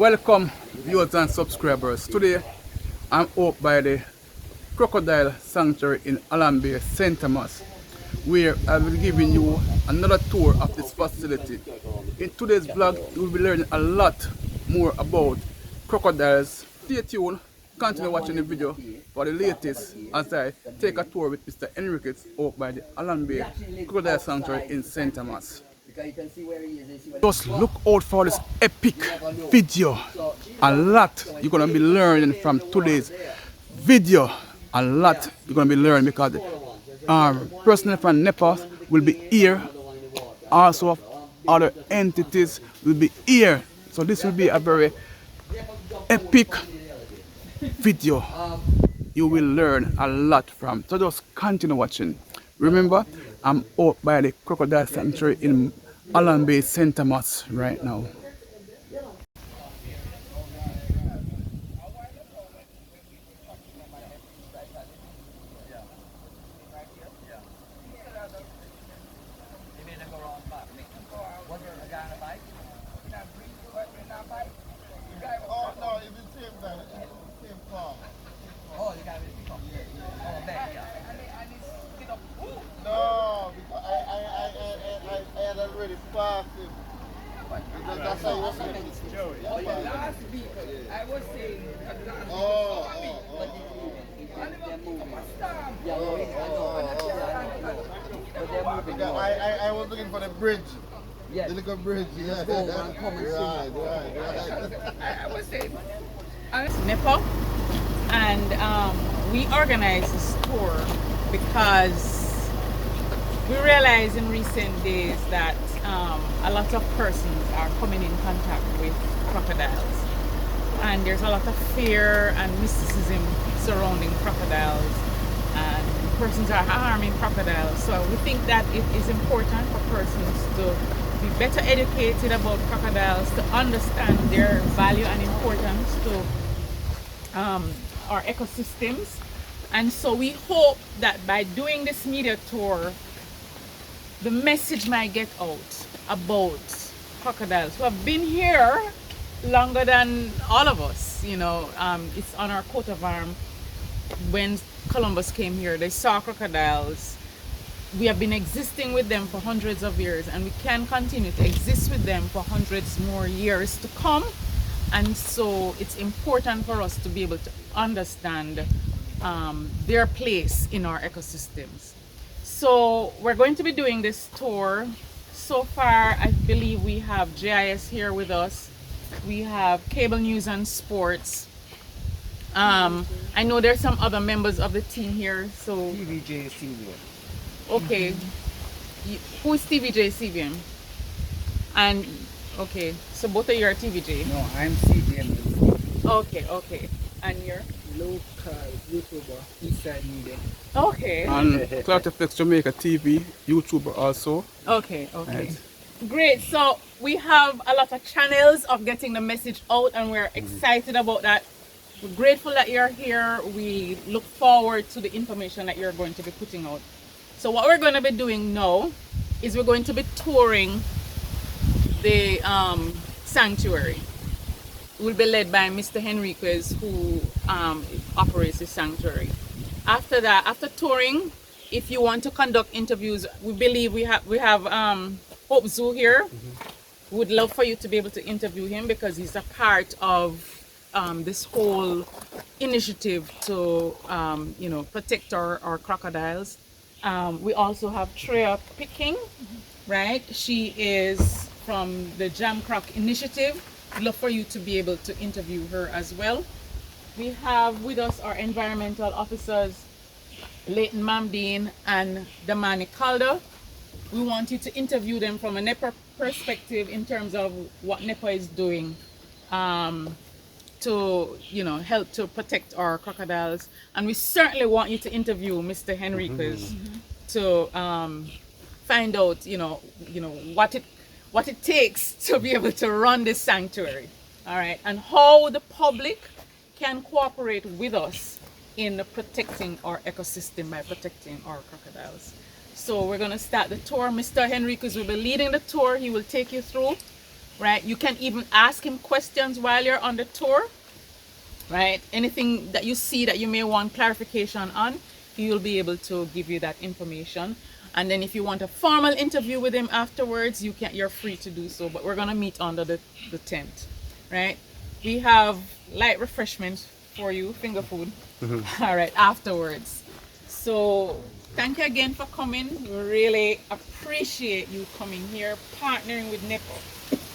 Welcome viewers and subscribers. Today I'm out by the Crocodile Sanctuary in Holland Bay, St. Thomas, where I will be giving you another tour of this facility. In today's vlog, you will be learning a lot more about crocodiles. Stay tuned, continue watching the video for the latest as I take a tour with Mr. Henriques out by the Holland Bay Crocodile Sanctuary in St. Thomas. Just look out for this epic video. A lot you're gonna be learning from today's video. A lot you're gonna be learning because personnel from Nepa will be here. Also other entities will be here. So this will be a very epic video. You will learn a lot from. So just continue watching. Remember, I'm out by the Crocodile Sanctuary in Holland Bay, St. Thomas right now. I was looking for the bridge. Yes. The little bridge. Yeah. I was saying, Nepa, and we organized this tour because we realized in recent days that a lot of persons are coming in contact with crocodiles, and there's a lot of fear and mysticism surrounding crocodiles, and persons are harming crocodiles. So we think that it is important for persons to be better educated about crocodiles, to understand their value and importance to our ecosystems. And so we hope that by doing this media tour, the message might get out about crocodiles who have been here longer than all of us. You know, it's on our coat of arms. When Columbus came here, they saw crocodiles. We have been existing with them for hundreds of years, and we can continue to exist with them for hundreds more years to come. And so it's important for us to be able to understand their place in our ecosystems. So we're going to be doing this tour. So far, I believe we have JIS here with us. We have Cable News and Sports. I know there's some other members of the team here, so TVJ CVM. okay. Who's TVJ CVM? And okay, so both of you are TVJ. No, I'm CVM. Okay. And you're Local YouTuber, Eastside Media. okay. And Craftmen Jamaica TV, YouTuber also. Okay. Right. Great. So we have a lot of channels of getting the message out, and we're excited about that. We're grateful that you're here. We look forward to the information that you're going to be putting out. So what we're going to be doing now is we're going to be touring the sanctuary. We'll be led by Mr. Henriques, who operates the sanctuary. After that, after touring, if you want to conduct interviews, we believe we have Hope Zoo here. Would love for you to be able to interview him because he's a part of this whole initiative to protect our crocodiles. We also have Treya Picking, right? She is from the Jam Croc initiative. We'd love for you to be able to interview her as well. We have with us our environmental officers, Leighton Mamdeen and Damani Calder. We want you to interview them from a Nepa perspective in terms of what Nepa is doing to help to protect our crocodiles. And we certainly want you to interview Mr. Henriques to find out what it takes to be able to run this sanctuary, all right, and how the public can cooperate with us in protecting our ecosystem by protecting our crocodiles. So we're going to start the tour. Mr. Henriques will be leading the tour. He will take you through right? You can even ask him questions while you're on the tour, right? Anything that you see that you may want clarification on, he will be able to give you that information. And then if you want a formal interview with him afterwards, you're free to do so. But we're gonna meet under the tent, right? We have light refreshments for you, finger food. All right, afterwards. So thank you again for coming. We really appreciate you coming here, partnering with Nepa.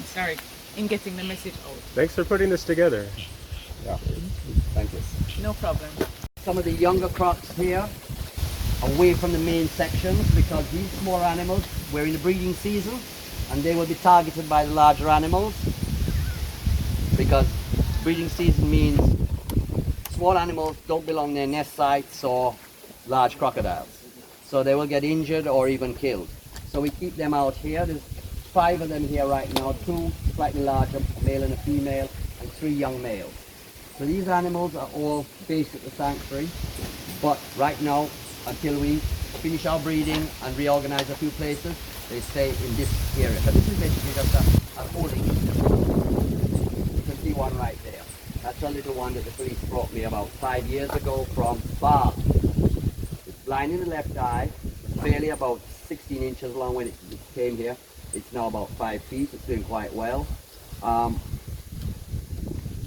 Sorry, in getting the message out. Thanks for putting this together. Yeah, thank you. No problem. Some of the younger crocs here, away from the main sections, because these smaller animals, we're in the breeding season, and they will be targeted by the larger animals, because breeding season means small animals don't belong near nest sites or large crocodiles. So they will get injured or even killed. So we keep them out here. There's 5 of them here right now, 2 slightly larger, a male and a female, and 3 young males. So these animals are all based at the sanctuary, but right now, until we finish our breeding and reorganize a few places, they stay in this area. So this is basically just a holding. You can see one right there. That's a little one that the police brought me about 5 years ago from Bath. It's blind in the left eye, barely about 16 inches long when it came here. It's now about 5 feet. It's doing quite well.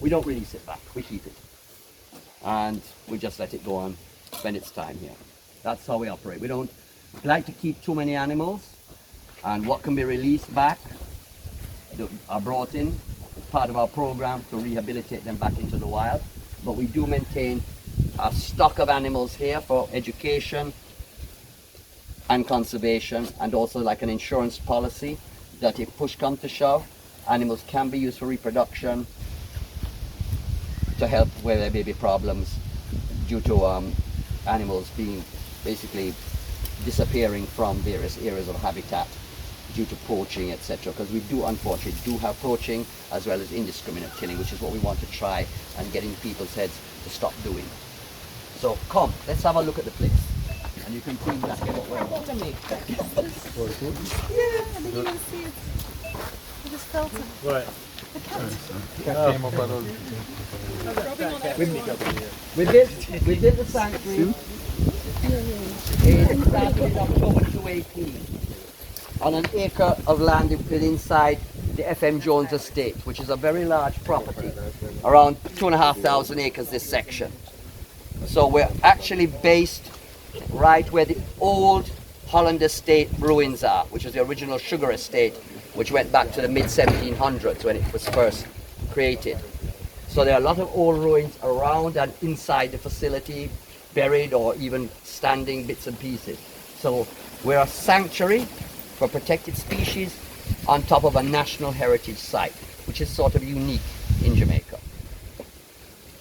We don't really sit back, we keep it. And we just let it go on, spend its time here. That's how we operate. We don't like to keep too many animals, and what can be released back are brought in as part of our program to rehabilitate them back into the wild. But we do maintain a stock of animals here for education and conservation, and also like an insurance policy that if push comes to shove, animals can be used for reproduction, to help where there may be problems due to animals being basically disappearing from various areas of habitat due to poaching, etc. Because we do unfortunately have poaching as well as indiscriminate killing, which is what we want to try and get in people's heads to stop doing. So come, let's have a look at the place, and you can see exactly what we're about to make. Yeah, I didn't even see it. I just felt it. What? We did the sanctuary in October 2018 on an acre of land inside the FM Jones Estate, which is a very large property, around 2,500 acres this section. So we're actually based right where the old Holland Estate ruins are, which is the original sugar estate, which went back to the mid-1700s when it was first created. So there are a lot of old ruins around and inside the facility, buried or even standing bits and pieces. So we're a sanctuary for protected species on top of a national heritage site, which is sort of unique in Jamaica.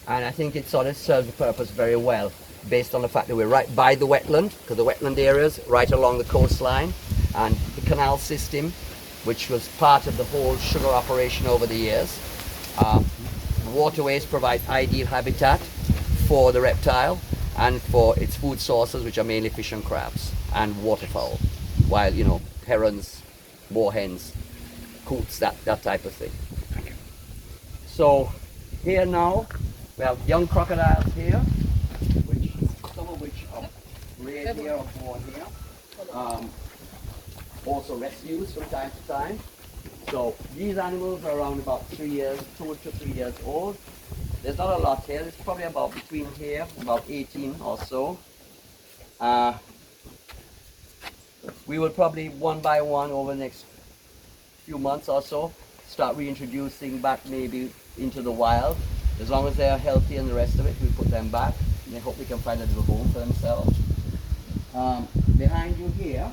And I think it sort of serves the purpose very well, based on the fact that we're right by the wetland, because the wetland areas right along the coastline, and the canal system, which was part of the whole sugar operation over the years. Waterways provide ideal habitat for the reptile and for its food sources, which are mainly fish and crabs and waterfowl, while, you know, herons, moorhens, coots, that type of thing. So here now, we have young crocodiles here, some of which are reared here or born here. Also rescues from time to time. So these animals are around about 3 years, 2 to 3 years old. There's not a lot here. There's probably about between here, about 18 or so. We will probably one by one over the next few months or so start reintroducing back maybe into the wild. As long as they are healthy and the rest of it, we put them back. And I hope they can find a little home for themselves. Behind you here,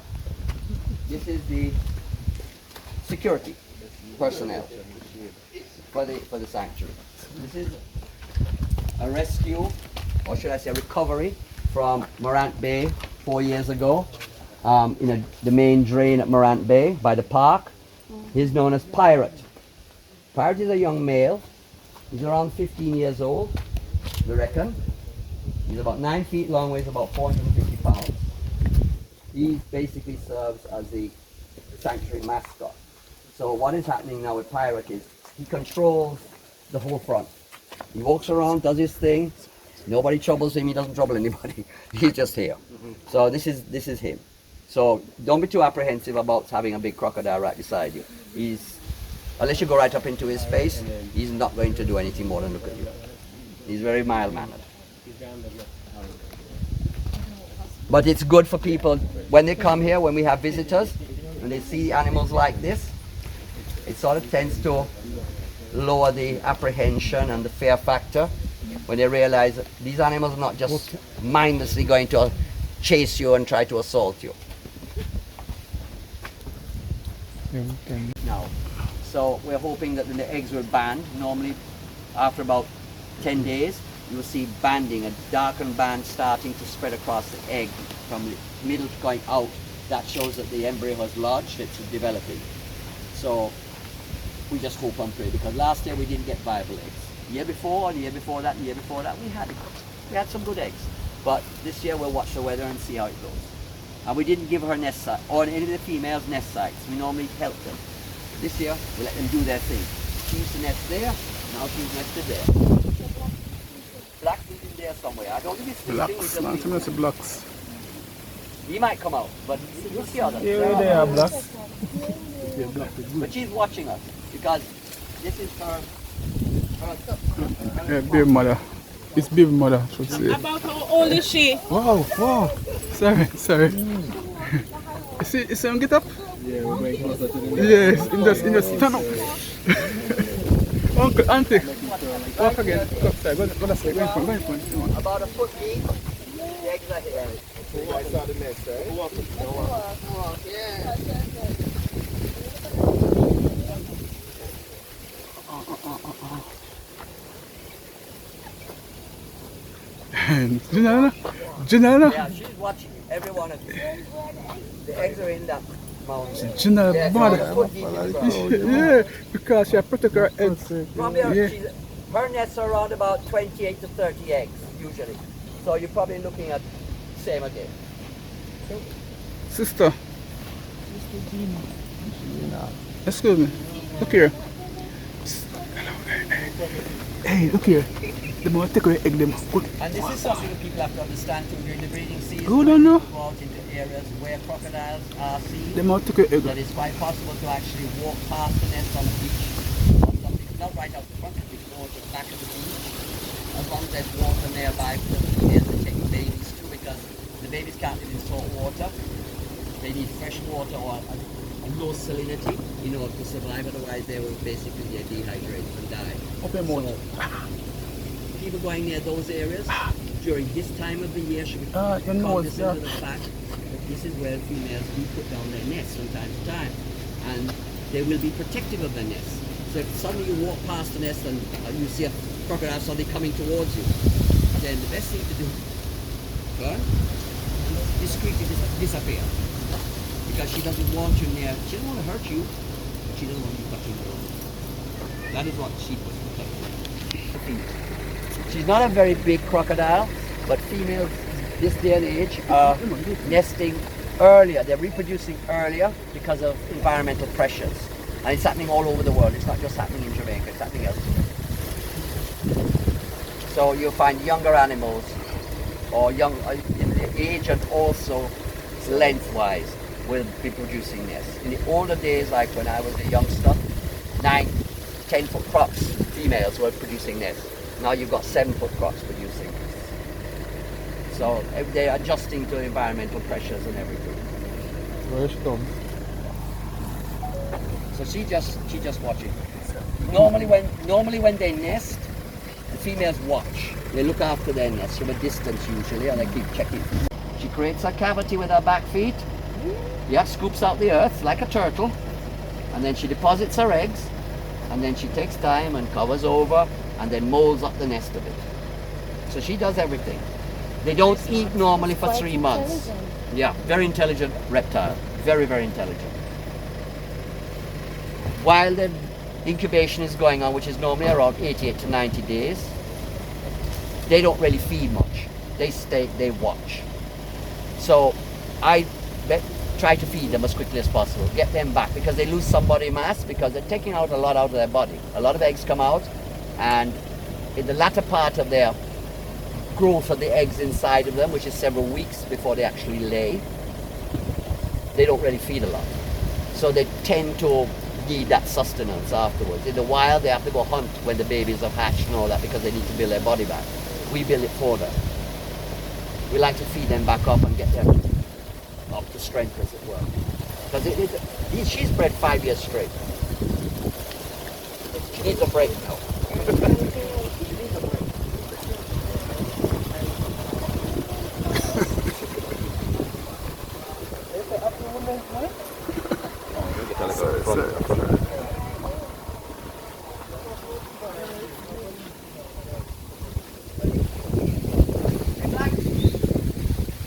this is the security personnel for the sanctuary. This is a rescue, or should I say a recovery, from Morant Bay 4 years ago, in the main drain at Morant Bay by the park. He's known as Pirate. Pirate is a young male. He's around 15 years old, we reckon. He's about 9 feet long, weighs about 450 pounds. He basically serves as the sanctuary mascot. So what is happening now with Pyrock is he controls the whole front. He walks around, does his thing. Nobody troubles him. He doesn't trouble anybody. He's just here. So this is him. So don't be too apprehensive about having a big crocodile right beside you. Unless you go right up into his face, he's not going to do anything more than look at you. He's very mild-mannered. But it's good for people when they come here, when we have visitors, when they see animals like this, it sort of tends to lower the apprehension and the fear factor when they realize that these animals are not just mindlessly going to chase you and try to assault you. Now, so we're hoping that the eggs will band. Normally, after about 10 days, you will see banding, a darkened band starting to spread across the egg from the middle going out. That shows that the embryo has lodged, it's developing. So we just hope and pray, because last year we didn't get viable eggs. The year before, the year before that, the year before that, we had some good eggs. But this year we'll watch the weather and see how it goes. And we didn't give her nest sites, or any of the females nest sites. We normally help them. This year, we let them do their thing. She used to nest there, now she's nested there. Black is in there somewhere. I don't think it's sleeping. Blacks, blacks. He might come out, but you'll see others. Yeah, they are black. But she's watching us, because this is her Yeah, baby mother. It's baby mother, I should say. About how old is she? Wow. Sorry. You see him get up? Yeah, we're going closer to the Yes, in just stand up. Uncle, auntie, walk again. Go upstairs. Go that side. Go in front. about a foot deep. The eggs are here. I saw the nest, right? Janela. Yeah, she's watching every one of you. The eggs are in that mountain. Janela, Yeah, mother. about a foot deep in the ground. Yeah, because she protect her eggs. Probably Yeah. her nests are around about 28 to 30 eggs, usually. So you're probably looking at same again. Sister. Excuse me. Look here. Hey, look here. They might take away egg them. Good. And this is something that people have to understand too during the breeding season. Good, I know. Go out into areas where crocodiles are seen. They might take away egg. That it's quite possible to actually walk past the nest on the beach or something. Not right out the front of the beach, or to the back of the beach. As long as there's water nearby for the females to take babies too, because the babies can't live in salt water. They need fresh water or a low salinity in order to survive, otherwise they will basically get dehydrated and die. Okay, more. People going near those areas during this time of the year should be you know, cognizant of the fact that this is where females do put down their nests from time to time, and they will be protective of their nests. So if suddenly you walk past the nest and you see a crocodile suddenly coming towards you, then the best thing to do, discreetly disappear, because she doesn't want you near. She doesn't want to hurt you, but she doesn't want you touching her. That is what she was protecting. She's not a very big crocodile, but females this day and age are nesting earlier. They're reproducing earlier because of environmental pressures. And it's happening all over the world. It's not just happening in Jamaica, it's happening elsewhere. So you'll find younger animals, or young in the age and also lengthwise, will be producing nests. In the older days, like when I was a youngster, 9, 10 foot crocs, females were producing nests. Now you've got 7-foot crocs producing. So they're adjusting to environmental pressures and everything. So she just watching. Normally when they nest, the females watch. They look after their nest from a distance usually, and they keep checking. She creates a cavity with her back feet. Yeah, scoops out the earth like a turtle, and then she deposits her eggs, and then she takes time and covers over, and then molds up the nest of it. So she does everything. They don't eat normally for 3 months. Yeah, very intelligent reptile. Very, very intelligent. While the incubation is going on, which is normally around 88 to 90 days, they don't really feed much. They watch. So I bet try to feed them as quickly as possible. Get them back because they lose some body mass because they're taking out a lot out of their body. A lot of eggs come out, and in the latter part of their growth of the eggs inside of them, which is several weeks before they actually lay, they don't really feed a lot. So they tend to need that sustenance afterwards. In the wild, they have to go hunt when the babies have hatched and all that because they need to build their body back. We build it for them. We like to feed them back up and get them up to strength, as it were. Because she's bred 5 years straight. She needs a break now.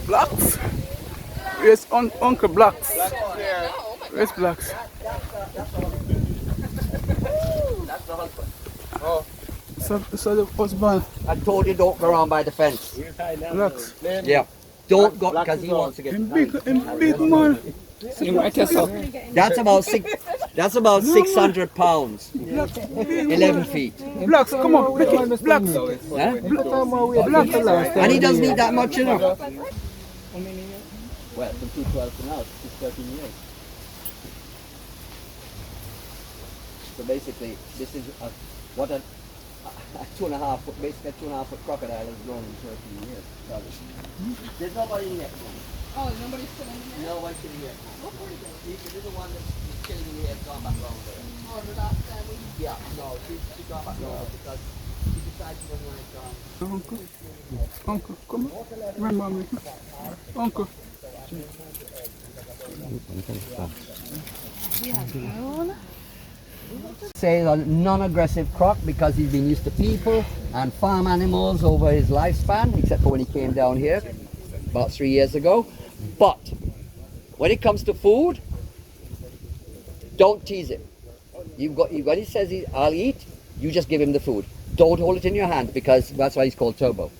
Blacks? Where's Uncle Blacks? Where's Blacks? That's the husband. Oh, So the husband, I told you don't go around by the fence. Blacks. Yeah. Don't go because he wants to get Big man. That's about 600 pounds. 11 feet. Blacks, come on, make it. Blacks. Huh? Blacks. And he doesn't need that much, you know. Well, from 212 to now, it's 13 years. So basically, this is what a 2.5 foot, basically a 2.5 foot crocodile has grown in 13 years. There's nobody in yet. Oh, nobody's still in here? Nobody's in yet. This is the one that's killing me has gone back round there. Oh, the last time we... Yeah, no, she got back round because she decided she wasn't going to Uncle, come on. Remember me. Uncle. Say a non-aggressive croc because he's been used to people and farm animals over his lifespan, except for when he came down here about 3 years ago. But when it comes to food, don't tease him. When he says I'll eat, you just give him the food. Don't hold it in your hand because that's why he's called Turbo.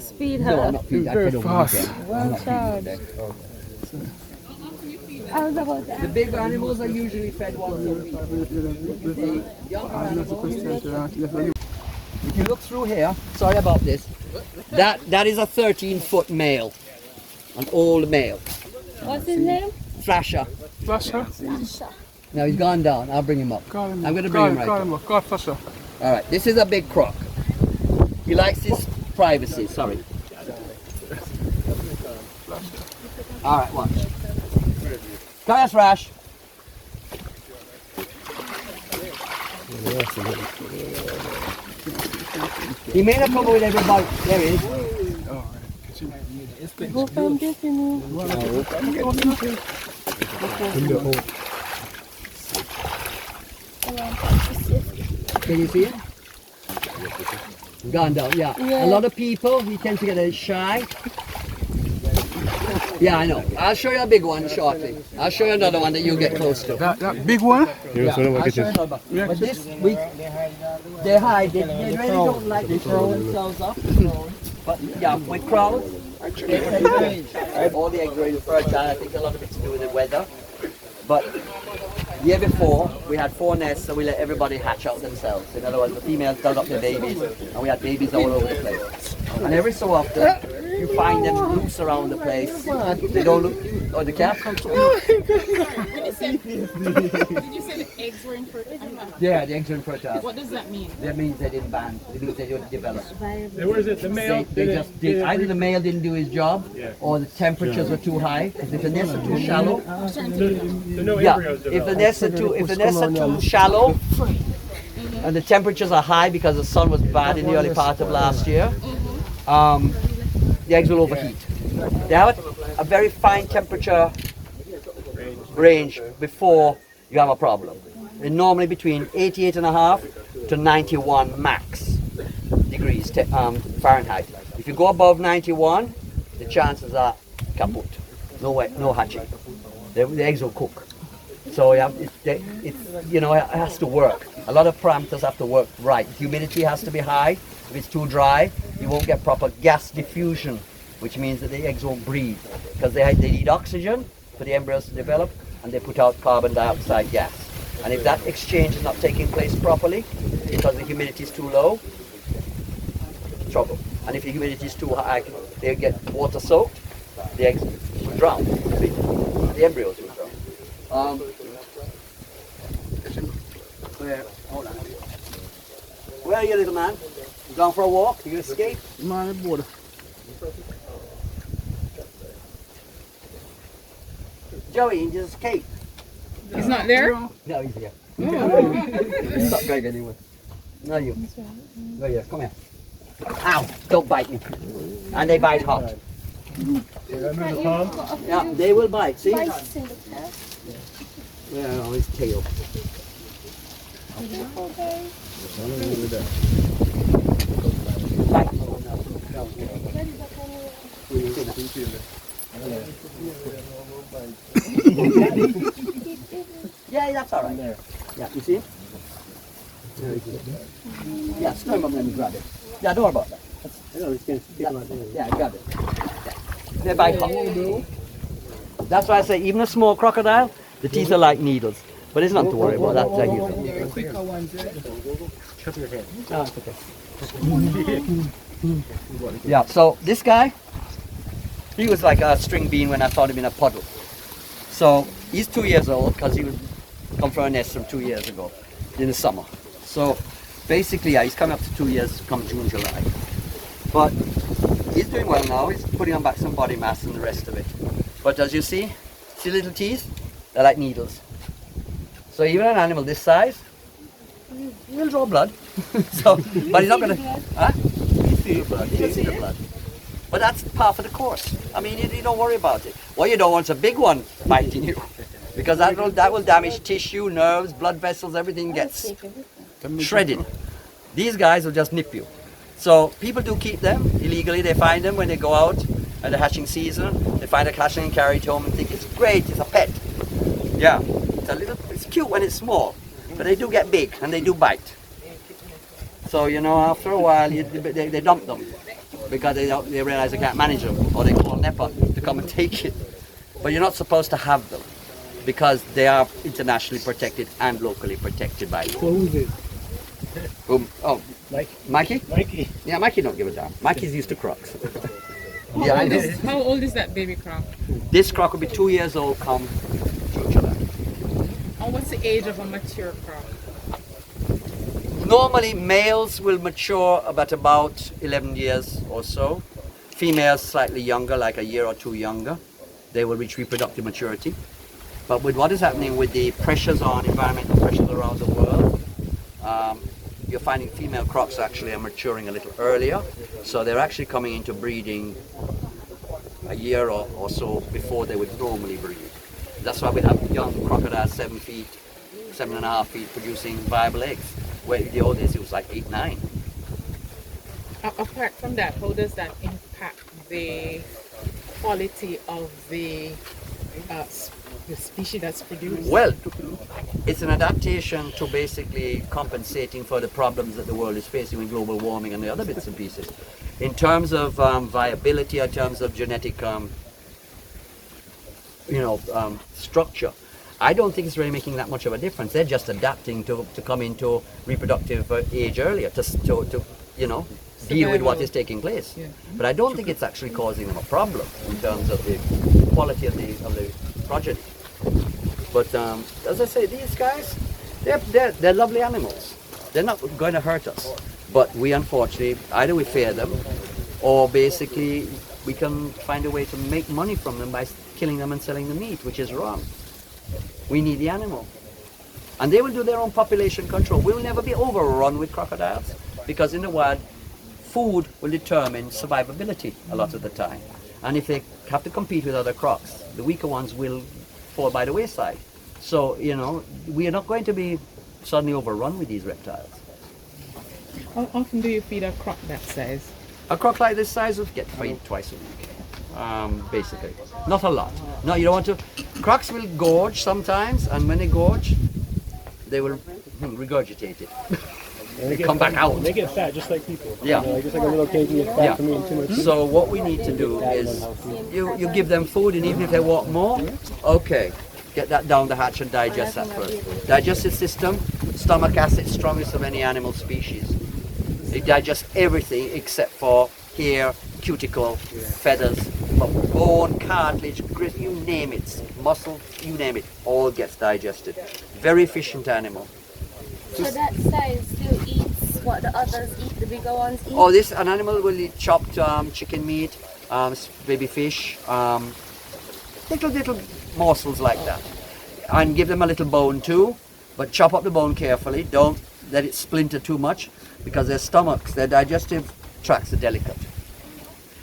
Speed No, her. I'm not feeding. I Very feed over fast. weekend. Well I'm not feeding charged. today. I was about to The big animals are usually fed once a week. The younger animals, if you look through here, sorry about this, that is a 13-foot male, an old male, What's his name? Thrasher. Flasher. Now he's gone down. I'll bring him up. Call him. I'm going to bring him right Call up. him up. Call Flasher. All right, this is a big croc. He likes his privacy. Sorry. All right, watch. Come here, Thrash. He may not come with everybody. There he is. Go from this, you know. Can you see it? Gone down, yeah. A lot of people, he tends to get a shy. Yeah, I know. I'll show you a big one shortly. I'll show you another one that you'll get close to. That big one? Yeah, I'll show you another. But this, they hide. They really don't like to throw themselves up. But yeah, with crowds, all the eggs are infertile. I think a lot of it's to do with the weather. But the year before, we had 4 nests, so we let everybody hatch out themselves. In other words, the females dug up their babies, and we had babies all over the place. And every so often, you find them loose around the place. They don't look. Oh, the cat? Did you say the eggs were infertile? Yeah, the eggs are infertile. What does that mean? That means they didn't band. It means they didn't develop. Where is it? The male? They just did. Either the male didn't do his job, or the temperatures were too high. Because if the nests are too shallow, No yeah. embryos If the nests are too shallow, and the temperatures are high because the sun was bad in the early part of last year, the eggs will overheat. They have a very fine temperature range before you have a problem. They're normally between 88.5 to 91 max degrees Fahrenheit. If you go above 91, the chances are kaput. No hatching. The eggs will cook. So it has to work. A lot of parameters have to work right. Humidity has to be high. If it's too dry, you won't get proper gas diffusion which means that the eggs won't breed because they need oxygen for the embryos to develop, and they put out carbon dioxide gas. And if that exchange is not taking place properly because the humidity is too low, trouble. And if the humidity is too high, they get water soaked, the eggs will drown. See? The embryos will drown. Hold on. Where are you, little man? You going for a walk? You gonna escape? Man, I'm bored. Joey, you just escape. He's not there? No, he's here. Stop going anywhere. No, you. Go here, come here. Ow! Don't bite me. And they bite hot. Remember the palm? Yeah, they will bite. See? Spices in the past. Yeah, on his tail. Okay. Bite. Yeah, that's all right. Yeah, you see? Yeah, swim up and let me grab it. Yeah, don't worry about that. Yeah, grab it. Yeah. They bite hot. That's why I say even a small crocodile, the teeth are like needles. But it's not to worry about that. Thank you. Oh, it's okay. Yeah, so this guy, he was like a string bean when I found him in a puddle. So he's 2 years old because he was come from a nest from 2 years ago in the summer. So basically, yeah, he's coming up to 2 years come June, July. But he's doing well now. He's putting on back some body mass and the rest of it. But as you see little teeth? They're like needles. So even an animal this size, he'll draw blood. So, but he's not going to. Huh? He'll see the blood. He'll see the blood. But that's part of the course. I mean, you don't worry about it. What you don't want is a big one biting you, because that will damage tissue, nerves, blood vessels, everything gets shredded. These guys will just nip you. So people do keep them illegally. They find them when they go out at the hatching season. They find a hatchling and carry it home and think it's great, it's a pet. Yeah, it's cute when it's small, but they do get big and they do bite. So you know, after a while, they dump them because they realize they can't manage them, or they call Nepa to come and take it. But you're not supposed to have them because they are internationally protected and locally protected by law. Who's it? Oh, Mikey? Mikey. Yeah, Mikey don't give a damn. Mikey's used to crocs. Yeah, I know. How old is that baby croc? This croc will be 2 years old come June, July. And what's the age of a mature croc? Normally, males will mature about 11 years or so. Females slightly younger, like a year or two younger. They will reach reproductive maturity. But with what is happening with the pressures on environmental pressures around the world, you're finding female crocs actually are maturing a little earlier. So they're actually coming into breeding a year or so before they would normally breed. That's why we have young crocodiles 7 feet, 7.5 feet producing viable eggs. Where in the old days it was like 8, 9. Apart from that, how does that impact the quality of the species that's produced? Well, it's an adaptation to basically compensating for the problems that the world is facing with global warming and the other bits and pieces. In terms of viability, in terms of genetic, structure, I don't think it's really making that much of a difference. They're just adapting to come into reproductive age earlier to deal with what is taking place. Yeah. But I don't think it's actually causing them a problem in terms of the quality of the progeny. But as I say, these guys, they're lovely animals. They're not going to hurt us. But we unfortunately, either we fear them, or basically we can find a way to make money from them by killing them and selling the meat, which is wrong. We need the animal. And they will do their own population control. We will never be overrun with crocodiles, because in the wild, food will determine survivability a lot of the time. And if they have to compete with other crocs, the weaker ones will fall by the wayside. So, we are not going to be suddenly overrun with these reptiles. How often do you feed a croc that size? A croc like this size would get fed twice a week, basically. Not a lot. No, you don't want to. Crocs will gorge sometimes, and when they gorge, they will regurgitate it. they come back out. They get fat just like people. Yeah. You know, like, just like a little kid can get fat from eating too much. So what we need to do is you give them food, and even if they want more, okay, get that down the hatch and digest that first. Digestive system, stomach acid, strongest of any animal species. It digests everything except for hair, cuticle, feathers, but bone, cartilage, grit, you name it, muscle, you name it, all gets digested. Very efficient animal. So that size still eats what the others eat, the bigger ones eat? Oh, an animal will eat chopped chicken meat, baby fish, little morsels like that. And give them a little bone too, but chop up the bone carefully. Don't let it splinter too much, because their stomachs, their digestive tracts are delicate.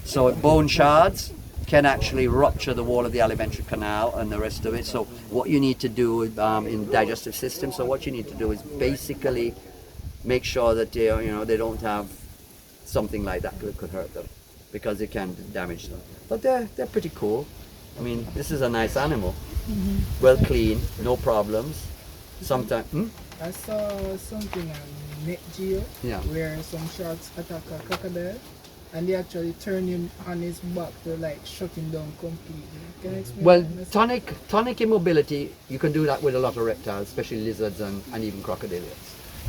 So bone shards can actually rupture the wall of the alimentary canal and the rest of it. So what you need to do in digestive system, so what you need to do is basically make sure that they don't have something like that that could hurt them, because it can damage them. But they're pretty cool. I mean, this is a nice animal. Well clean, no problems. Sometimes. I saw something on Net Geo where some sharks attack a crocodile and they actually turn him on his back to like shut him down completely. Can you explain? Well, that? tonic immobility, you can do that with a lot of reptiles, especially lizards and even crocodilians.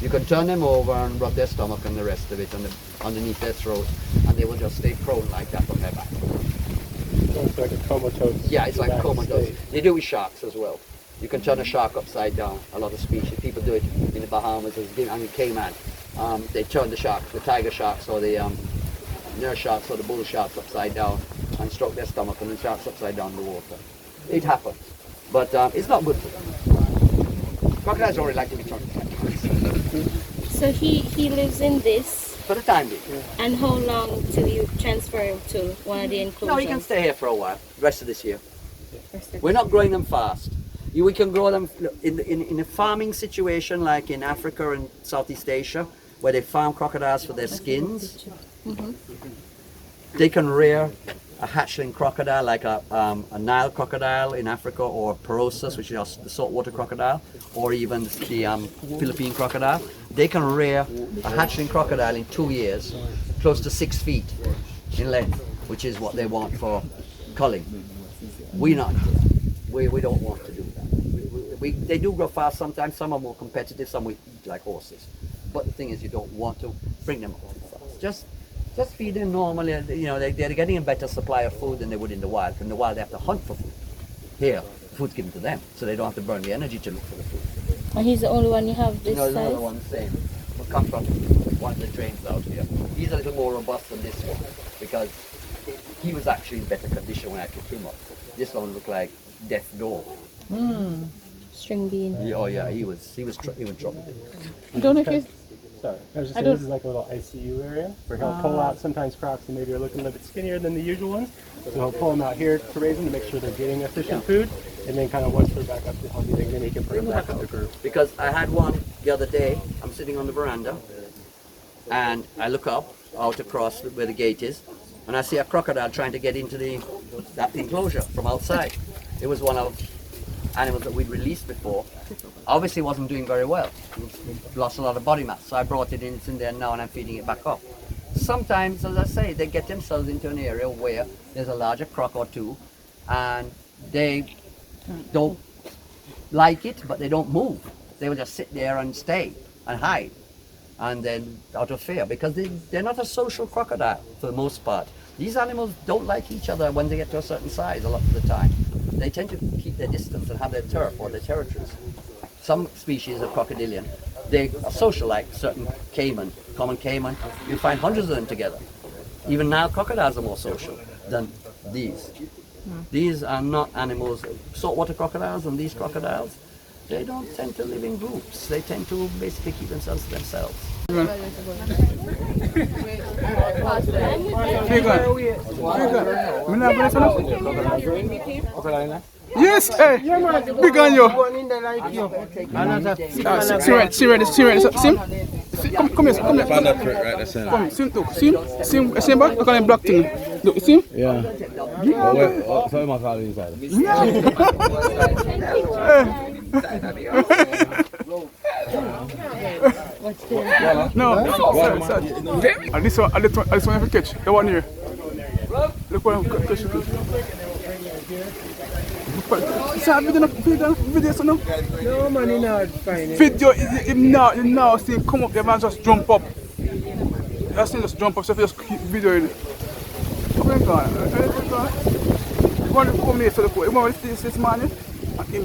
You can turn them over and rub their stomach and the rest of it underneath their throat, and they will just stay prone like that on their back. It's like a comatose. Yeah, it's like comatose. They do with sharks as well. You can turn a shark upside down. A lot of species, people do it in the Bahamas, Cayman. They turn the sharks, the tiger sharks or the nurse sharks or the bull sharks upside down and stroke their stomach, and the sharks upside down in the water. It happens, but it's not good for them. Crocodiles don't really like to be turned. So he lives in this. For the time being. And how long till you transfer him to one of the enclosures? No, he can stay here for a while, rest of this year. We're not growing them fast. We can grow them in a farming situation like in Africa and Southeast Asia, where they farm crocodiles for their skins. They can rear a hatchling crocodile like a Nile crocodile in Africa, or Porosus, which is the saltwater crocodile, or even the Philippine crocodile. They can rear a hatchling crocodile in 2 years, close to 6 feet in length, which is what they want for culling. We not. We don't want to do that. They do grow fast sometimes. Some are more competitive. Some we eat like horses. But the thing is, you don't want to bring them up fast. Just feed them normally. They're getting a better supply of food than they would in the wild. In the wild, they have to hunt for food. Here, food's given to them, so they don't have to burn the energy to look for the food. And he's the only one you have this size? No, another one, same. We'll come from one of the trains out here. He's a little more robust than this one, because he was actually in better condition when I picked him up. This one looked like death door. String bean. Oh yeah, he was trouble. I don't know if you. Sorry, I was just saying, this is like a little ICU area where he'll pull out sometimes crocs that maybe are looking a little bit skinnier than the usual ones. So he'll pull them out here to raise them to make sure they're getting efficient food, and then kind of once they're back up to healthy, then he can bring them back to the group. Because I had one the other day. I'm sitting on the veranda, and I look up out across where the gate is, and I see a crocodile trying to get into that enclosure from outside. It was one of animals that we'd released before. Obviously wasn't doing very well. It lost a lot of body mass, so I brought it in. It's in there now, and I'm feeding it back up. Sometimes, as I say, they get themselves into an area where there's a larger croc or two, and they don't like it, but they don't move. They will just sit there and stay and hide, and then out of fear, because they're not a social crocodile for the most part. These animals don't like each other when they get to a certain size a lot of the time. They tend to keep their distance and have their turf or their territories. Some species of crocodilian, they are social, like certain caiman, common caiman. You find hundreds of them together. Even now, crocodiles are more social than these. These are not animals. Saltwater crocodiles and these crocodiles, they don't tend to live in groups. They tend to basically keep themselves to themselves. Yes, hey, big on you. See where this, see? Come here. Found that prick right there. Come, see, but look at them black thing. Look, see him? Yeah. So my father inside. No, sir. And this one you have to catch. The one here. Look what I'm catching. Video, so no? No, man, you know it's fine. Video is him now see him come up, the man just jump up. I see him just jump up, so if you just keep videoing it. Where you going? You want to come here for the code. You want to see this man here? And him.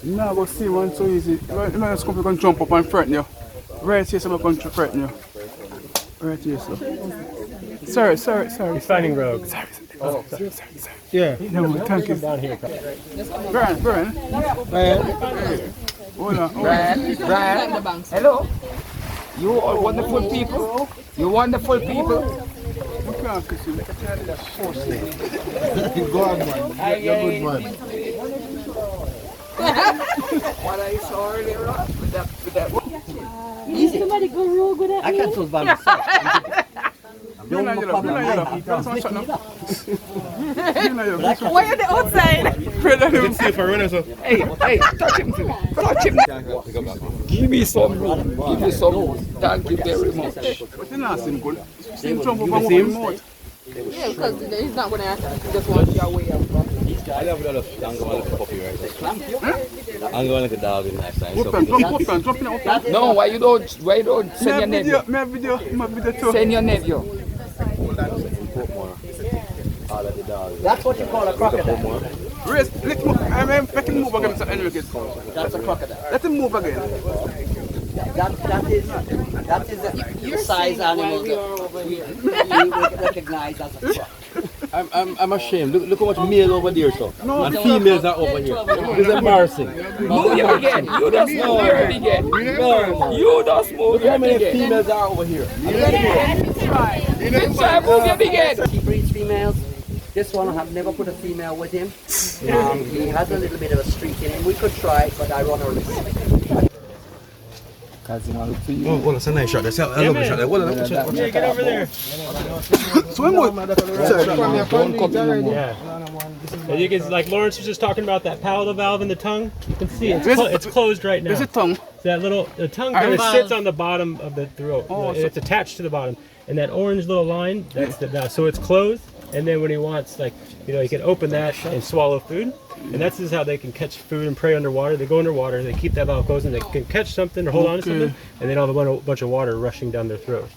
No, go see one so easy. You might just come, you can jump up and threaten you. Right here, someone can threaten you. Right here, so. Sorry. He's finding rogues. Sorry. Yeah. No, thank you. Down here. Brian. Hold on. Brian. Hello. You are wonderful people. You wonderful people. You can't kiss him. Go on, man. You're a good man. What I saw earlier on with that. Did somebody go rogue with that? I can't talk by myself. Why are they outside? Hey, touch him. Give me some room. Thank you very much. But you not seem good. Seem jump over one more. Yeah, because he's not going to just want your way out. I love the puppy right there. I'm going like a dog in that side. Jump in. No, why you don't send your nephew? My video too. Send your nephew. That's what you call a crocodile. Let him move again, Mr. Henriques. That's a crocodile. Let him move again. That is the size animal that we recognize as a croc. I'm ashamed. Look how much male over there, so. And females are over here. It's embarrassing. Move him again. You just move him again. You just move Look how him many again. females are over here. Try move him again. He breeds females. This one I have never put a female with him. He has a little bit of a streak in him. We could try it, but I run a risk. Oh, well, that's a nice shot. I love the shot. Yeah, get over there. So Yeah. You can, like Lawrence was just talking about that palatal valve in the tongue. You can see it's closed right now. There's a tongue. The tongue kind of sits on the bottom of the throat. It's attached to the bottom. And that orange little line, that's the valve. So it's closed. And then when he wants, he can open that and swallow food. And that's just how they can catch food and prey underwater. They go underwater, they keep that valve closed, and they can catch something or hold on to something, and they don't have a bunch of water rushing down their throat.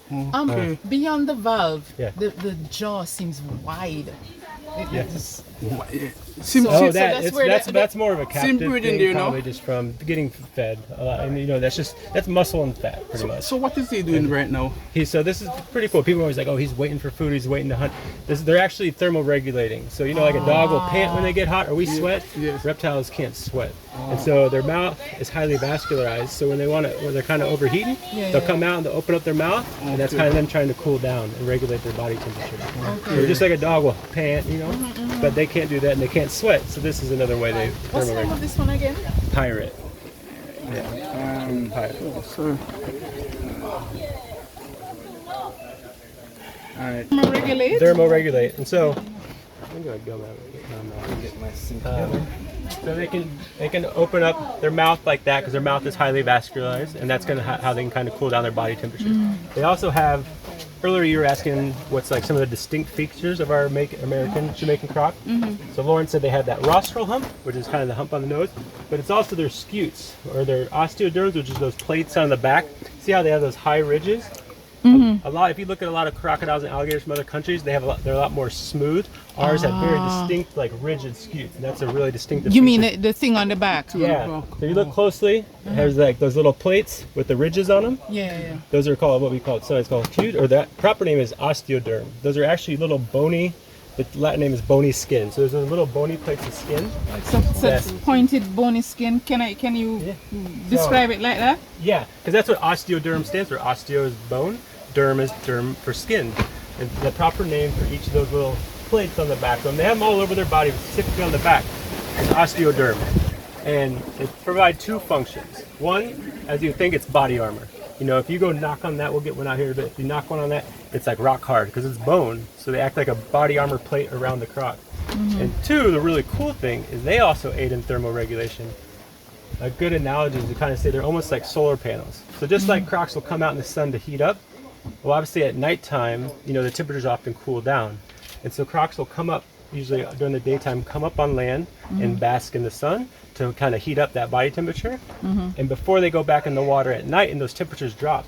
Beyond the valve, Yeah. the jaw seems wide. Yes. That's more of a captive breeding, thing, probably just from getting fed. And that's muscle and fat, pretty much. So what is he doing right now? So this is pretty cool. People are always like, oh, he's waiting for food, he's waiting to hunt. They're actually thermoregulating. So like a dog will pant when they get hot, or we sweat. Yes. Reptiles can't sweat. And so their mouth is highly vascularized. So when they're kind of overheating, they'll come out and they'll open up their mouth, and that's kind of them trying to cool down and regulate their body temperature. So just like a dog will pant, but they can't do that and they can't sweat. So this is another way they What's the name of this one again? pirate. Pirate. So. All right. Thermoregulate? Thermoregulate. And so I'm gonna go get my sink. So they can open up their mouth like that because their mouth is highly vascularized, and that's how they can kind of cool down their body temperature. They also have. Earlier you were asking what's like some of the distinct features of our American Jamaican croc. So Lawrence said they have that rostral hump, which is kind of the hump on the nose, but it's also their scutes or their osteoderms, which is those plates on the back. See how they have those high ridges? If you look at a lot of crocodiles and alligators from other countries, they're a lot more smooth. Ours have very distinct, rigid scutes, and that's a really distinctive. You feature. mean the thing on the back? Yeah. So if you look closely, there's like those little plates with the ridges on them. Yeah. Those are called sometimes called acute, or that proper name is osteoderm. Those are actually little bony. The Latin name is bony skin. So there's little bony plates of skin. So it's pointed bony skin. Can you describe it like that? Yeah, because that's what osteoderm stands for. Osteo is bone, derm is derm for skin. And the proper name for each of those little plates on the back of them, they have them all over their body, but specifically on the back, is osteoderm. And they provide two functions. One, as you think, it's body armor. If you go knock on that, we'll get one out here, but if you knock one on that, it's like rock hard because it's bone. So they act like a body armor plate around the croc. And two, the really cool thing is they also aid in thermoregulation. A good analogy is to kind of say they're almost like solar panels. So just like crocs will come out in the sun to heat up, well, obviously at nighttime, the temperatures often cool down. And so crocs will come up, usually during the daytime, come up on land and bask in the sun to kind of heat up that body temperature. And before they go back in the water at night and those temperatures drop,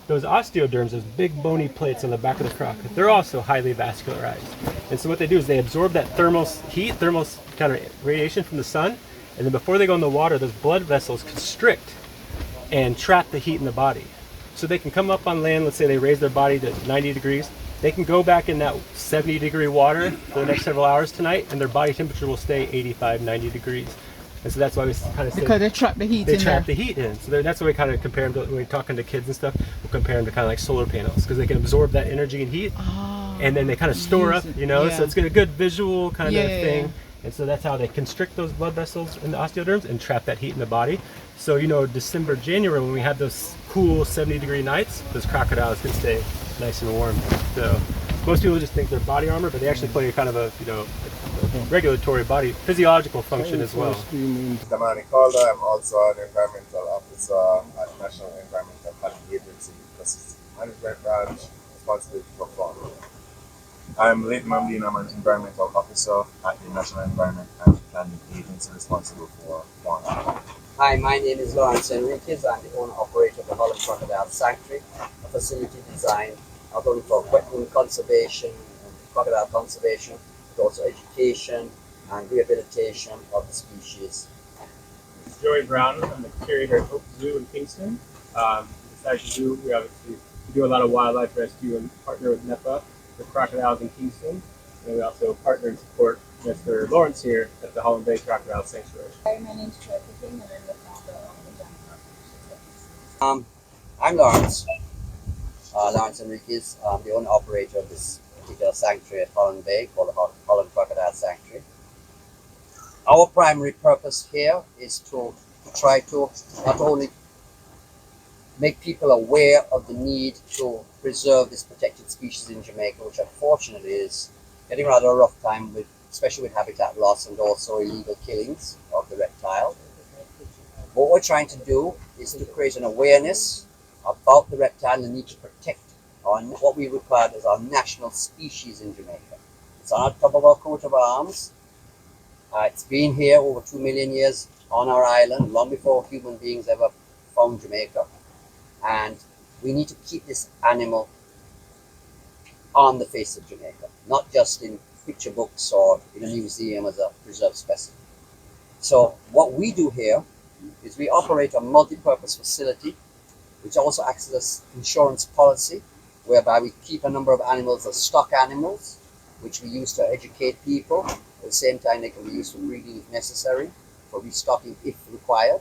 those osteoderms, those big bony plates on the back of the croc, they're also highly vascularized. And so what they do is they absorb that thermal heat, thermal kind of radiation from the sun, and then before they go in the water, those blood vessels constrict and trap the heat in the body. So they can come up on land, let's say they raise their body to 90 degrees, they can go back in that 70-degree water for the next several hours tonight, and their body temperature will stay 85, 90 degrees. And so that's why we kind of say because they trap the heat. They trap the heat in. So that's why we kind of compare them to, when we're talking to kids and stuff, we'll compare them to kind of like solar panels because they can absorb that energy and heat, and then they kind of store up, So it's got a good visual kind of thing. And so that's how they constrict those blood vessels in the osteoderms and trap that heat in the body. So December, January, when we have those cool 70-degree nights, those crocodiles can stay nice and warm. So most people just think they're body armor, but they actually play kind of a regulatory body physiological function as well. I'm Calder. I'm also an environmental officer at National Environmental Planning Agency, Ecosystem Management Branch, responsibility for farm. I'm Leighton Mamdine. I'm an environmental officer at the National Environment and Planning Agency, responsible for farm. Hi, my name is Lawrence Henriques. I'm the owner-operator of the Holland Crocodile Santuary, a facility designed not only for wetland conservation and crocodile conservation, but also education and rehabilitation of the species. This is Joey Brown. I'm the curator at Oak Zoo in Kingston. Besides the zoo, we obviously do a lot of wildlife rescue and partner with Nepa, the crocodiles in Kingston. And we also partner and support Mr. Lawrence here at the Holland Bay Crocodile Sanctuary. Hi, my name is King and I'm the founder of the Jamaica. I'm Lawrence Henriques. I'm the owner-operator of this particular sanctuary at Holland Bay called the Holland Crocodile Sanctuary. Our primary purpose here is to try to not only make people aware of the need to preserve this protected species in Jamaica, which unfortunately is getting rather a rough time, especially with habitat loss and also illegal killings of the reptile. What we're trying to do is to create an awareness about the reptile and the need to protect what we regard as our national species in Jamaica. It's on top of our coat of arms. It's been here over 2 million years on our island, long before human beings ever found Jamaica. And we need to keep this animal on the face of Jamaica, not just in picture books or in a museum as a preserved specimen. So what we do here is we operate a multi-purpose facility, which also acts as an insurance policy, whereby we keep a number of animals as stock animals, which we use to educate people. At the same time, they can be used for breeding if necessary, for restocking if required.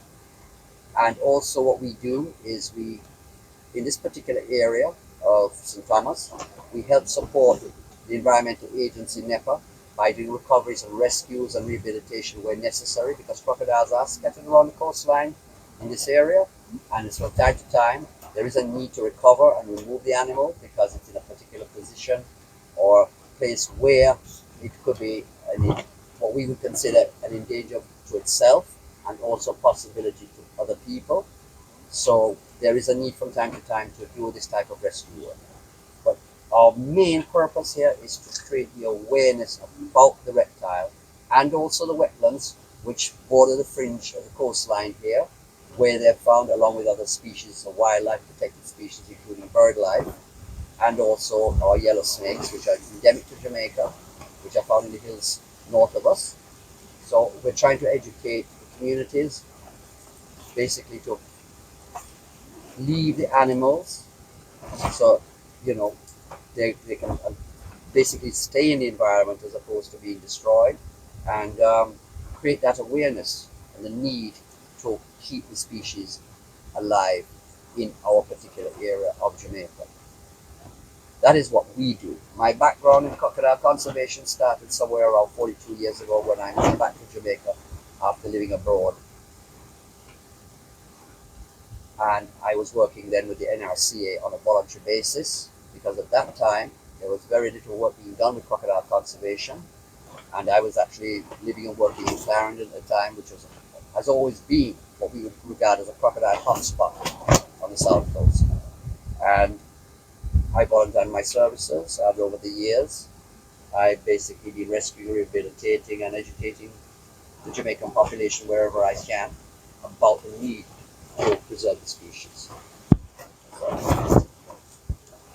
And also what we do is in this particular area of St. Thomas, we help support the environmental agency NEPA by doing recoveries and rescues and rehabilitation where necessary, because crocodiles are scattered around the coastline in this area, and it's from time to time there is a need to recover and remove the animal because it's in a particular position or place where it could be what we would consider an endanger to itself and also possibility to other people. So there is a need from time to time to do this type of rescue work. But our main purpose here is to create the awareness about the reptile and also the wetlands which border the fringe of the coastline here, where they're found along with other species of wildlife, protected species, including bird life, and also our yellow snakes, which are endemic to Jamaica, which are found in the hills north of us. So we're trying to educate the communities, basically to leave the animals, so they can basically stay in the environment as opposed to being destroyed, and create that awareness and the need to keep the species alive in our particular area of Jamaica. That is what we do. My background in crocodile conservation started somewhere around 42 years ago when I moved back to Jamaica after living abroad. And I was working then with the NRCA on a voluntary basis, because at that time there was very little work being done with crocodile conservation. and I was actually living and working in Clarendon at the time, which has always been what we would regard as a crocodile hotspot on the south coast. And I volunteered my services, and over the years, I've basically been rescuing, rehabilitating, and educating the Jamaican population wherever I can about the need to preserve the species.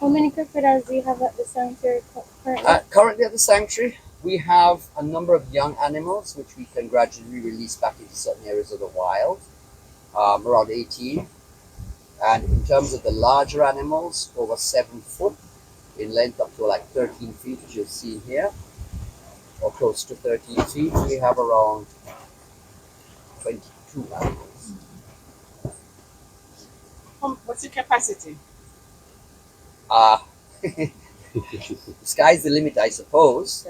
How many crocodiles do you have at the sanctuary currently? Currently at the sanctuary, we have a number of young animals which we can gradually release back into certain areas of the wild, around 18. And in terms of the larger animals, over 7 foot in length up to like 13 feet, which you'll see here, or close to 13 feet, we have around 22 animals. What's the capacity? The sky's the limit, I suppose.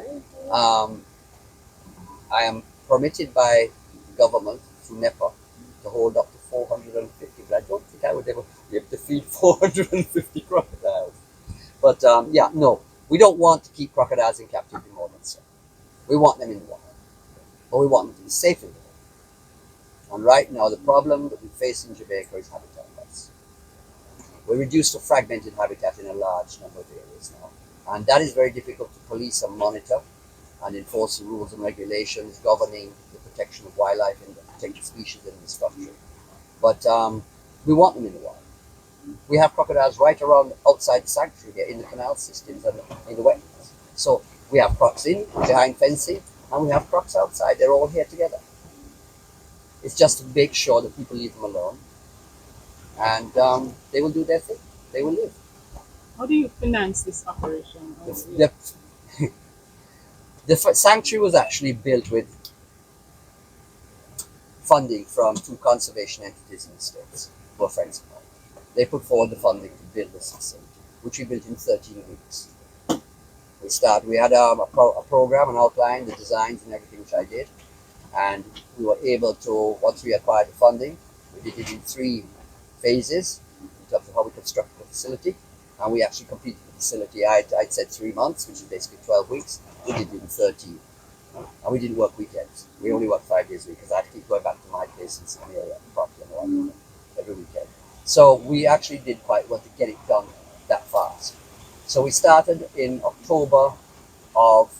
I am permitted by the government through Nepa to hold up to 450, but I don't think I would ever be able to feed 450 crocodiles. But yeah, no, we don't want to keep crocodiles in captivity more than so. We want them in the wild, but we want them to be safe in the wild. And right now, the problem that we face in Jamaica is habitat loss. We're reduced to fragmented habitat in a large number of areas now. And that is very difficult to police and monitor and enforce the rules and regulations governing the protection of wildlife and the protected species in this country. But we want them in the wild. We have crocodiles right around outside the sanctuary here in the canal systems and in the wetlands. So we have crocs in, behind fencing, and we have crocs outside. They're all here together. It's just to make sure that people leave them alone. And they will do their thing. They will live. How do you finance this operation? The sanctuary was actually built with funding from 2 conservation entities in the States, who are friends of mine. They put forward the funding to build this facility, which we built in 13 weeks. We had a program, an outline, the designs and everything, which I did. And we were able to, once we acquired the funding, we did it in 3 phases in terms of how we constructed the facility. And we actually completed the facility. I'd said 3 months, which is basically 12 weeks. We did it in 13. And we didn't work weekends. We only worked 5 days a week because I had to keep going back to my place in Samaria properly every weekend. So we actually did quite well to get it done that fast. So we started in October of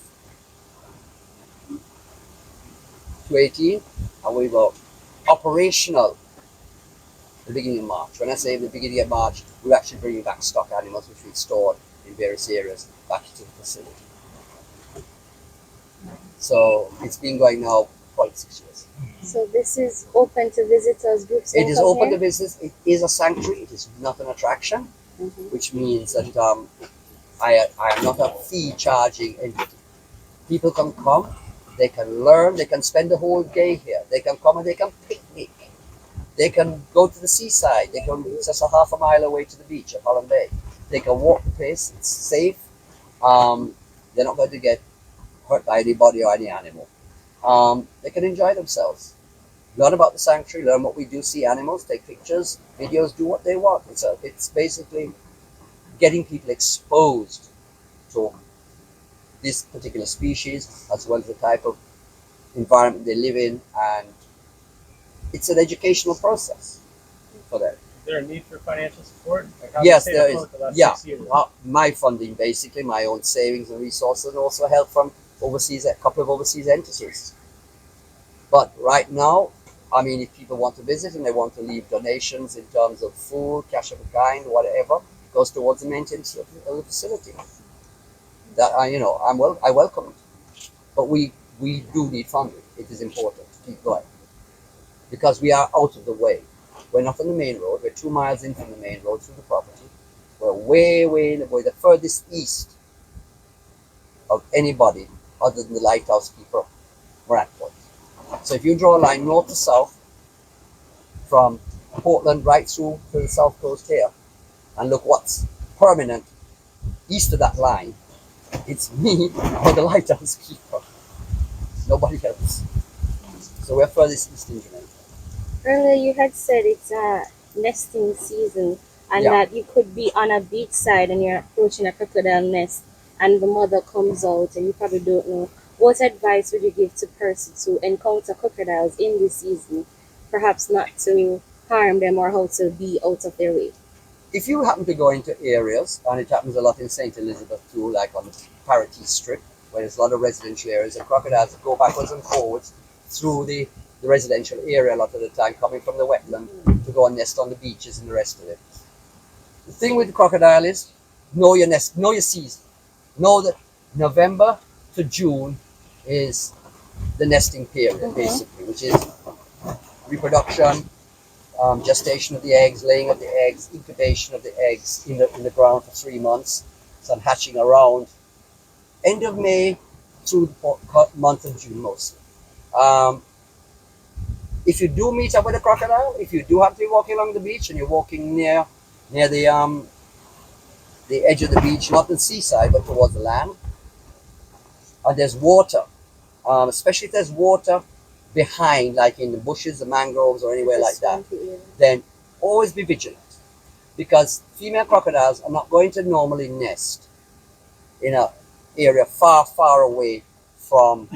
2018, and we were operational the beginning of March. When I say the beginning of March, we were actually bringing back stock animals which we'd stored in various areas back into the facility. So it's been going now for 6 years. So this is open to visitors, groups? It is open to visitors. It is a sanctuary. It is not an attraction, which means that I am not a fee charging entity. People can come, they can learn, they can spend the whole day here. They can come and they can picnic. They can go to the seaside. They can, it's just a half a mile away to the beach at Holland Bay. They can walk the place. It's safe. They're not going to get hurt by anybody or any animal. They can enjoy themselves. Learn about the sanctuary, learn what we do, see animals, take pictures, videos, do what they want. It's basically getting people exposed to this particular species as well as the type of environment they live in, and it's an educational process for them. Is there a need for financial support? Like how Yes, they there is. the last Yeah, 6 years? my funding, basically, my own savings and resources, and also help from a couple of overseas entities. But right now, I mean, if people want to visit and they want to leave donations in terms of food, cash of a kind, whatever, goes towards the maintenance of the facility. That I welcome it. But we do need funding. It is important to keep going because we are out of the way. We're not on the main road. We're 2 miles in from the main road through the property. We're way the furthest east of anybody other than the lighthouse keeper, Moratport. So if you draw a line north to south from Portland right through to the south coast here, and look what's permanent east of that line, it's me or the lighthouse keeper. Nobody else. So we're furthest east in Jamaica. Earlier you had said it's a nesting season and that you could be on a beach side and you're approaching a crocodile nest and the mother comes out and you probably don't know what advice would you give to persons who encounter crocodiles in this season, perhaps not to harm them or how to be out of their way? If you happen to go into areas, and it happens a lot in St. Elizabeth too, like on the Parity Strip, where there's a lot of residential areas, and crocodiles go backwards and forwards through the residential area a lot of the time, coming from the wetland to go and nest on the beaches and the rest of it. The thing with the crocodile is, know your nest, know your season. Know that November to June is the nesting period, basically, which is reproduction, gestation of the eggs, laying of the eggs, incubation of the eggs in the ground for 3 months, some hatching around end of May through the month of June mostly. If you do meet up with a crocodile, if you do have to be walking along the beach and you're walking near the edge of the beach, not the seaside but towards the land, and there's water, especially if there's water behind, like in the bushes, the mangroves, or anywhere like that, then always be vigilant, because female crocodiles are not going to normally nest in an area far, far away from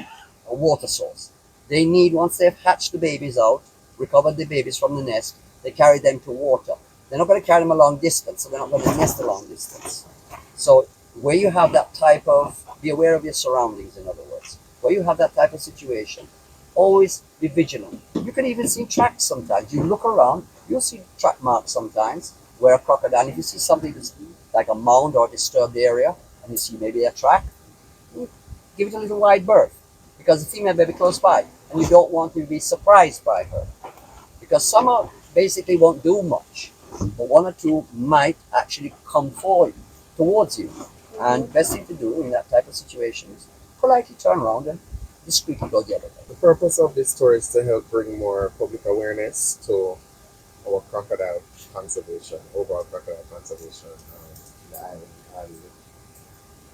a water source. They need, once they've hatched the babies out, recovered the babies from the nest, they carry them to water. They're not going to carry them a long distance, so they're not going to nest a long distance. So where you have that type of, be aware of your surroundings, in other words. Where you have that type of situation, always be vigilant. You can even see tracks sometimes. You look around, you'll see track marks sometimes where a crocodile, if you see something that's like a mound or a disturbed area, and you see maybe a track, give it a little wide berth, because the female may be close by, and you don't want to be surprised by her. Because some are basically won't do much, but one or two might actually come forward towards you. And best thing to do in that type of situation is politely turn around and discreetly go the other way. The purpose of this tour is to help bring more public awareness to our crocodile conservation, overall crocodile conservation, and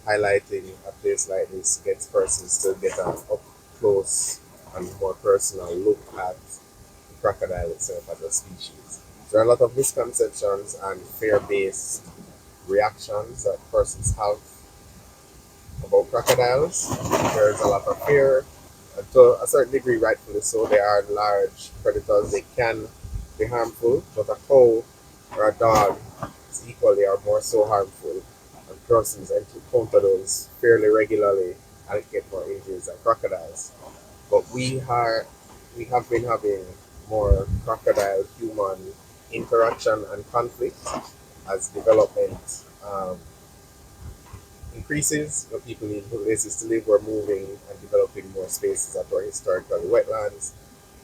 highlighting a place like this gets persons to get an up close and more personal look at the crocodile itself as a species. There are a lot of misconceptions and fear-based reactions that persons have about crocodiles. There's a lot of fear, and to a certain degree, rightfully so. They are large predators. They can be harmful, but a cow or a dog is equally or more so harmful, and persons encounter those fairly regularly and get more injuries than crocodiles. But we have been having more crocodile-human interaction and conflict as development increases. People need places to live. We're moving and developing more spaces that were historically wetlands,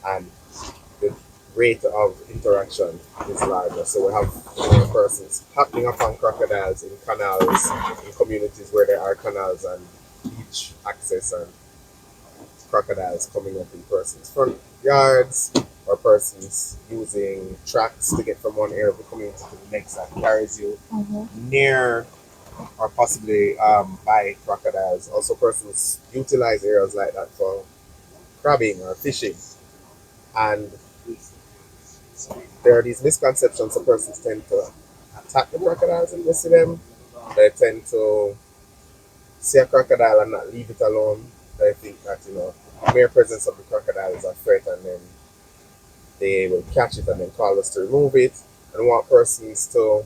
and the rate of interaction is larger. So we have more persons happening upon crocodiles in canals, in communities where there are canals and beach access, and crocodiles coming up in persons' front yards, or persons using tracks to get from one area of the community to the next that carries you near or possibly by crocodiles. Also, persons utilize areas like that for crabbing or fishing. And there are these misconceptions. Some persons tend to attack the crocodiles and they see them. They tend to see a crocodile and not leave it alone. They think that, mere presence of the crocodile is a threat, and then they will catch it and then call us to remove it. And want persons to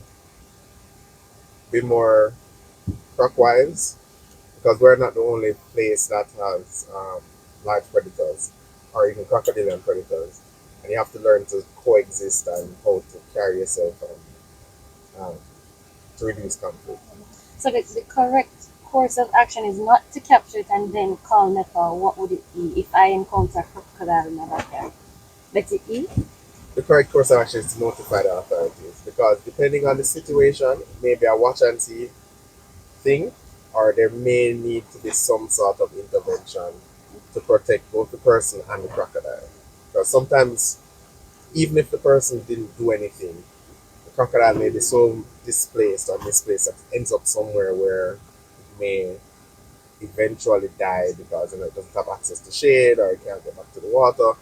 be more croc-wise, because we're not the only place that has large predators or even crocodilian predators, and you have to learn to coexist and how to carry yourself and to reduce conflict. So the correct course of action is not to capture it and then call Nepa. What would it be if I encounter a crocodile in my backyard? Let it eat? The correct course of action is to notify the authorities, because depending on the situation, it may be a watch and see thing, or there may need to be some sort of intervention to protect both the person and the crocodile. Because sometimes, even if the person didn't do anything, the crocodile may be so displaced or misplaced that it ends up somewhere where it may eventually die because it doesn't have access to shade or it can't get back to the water.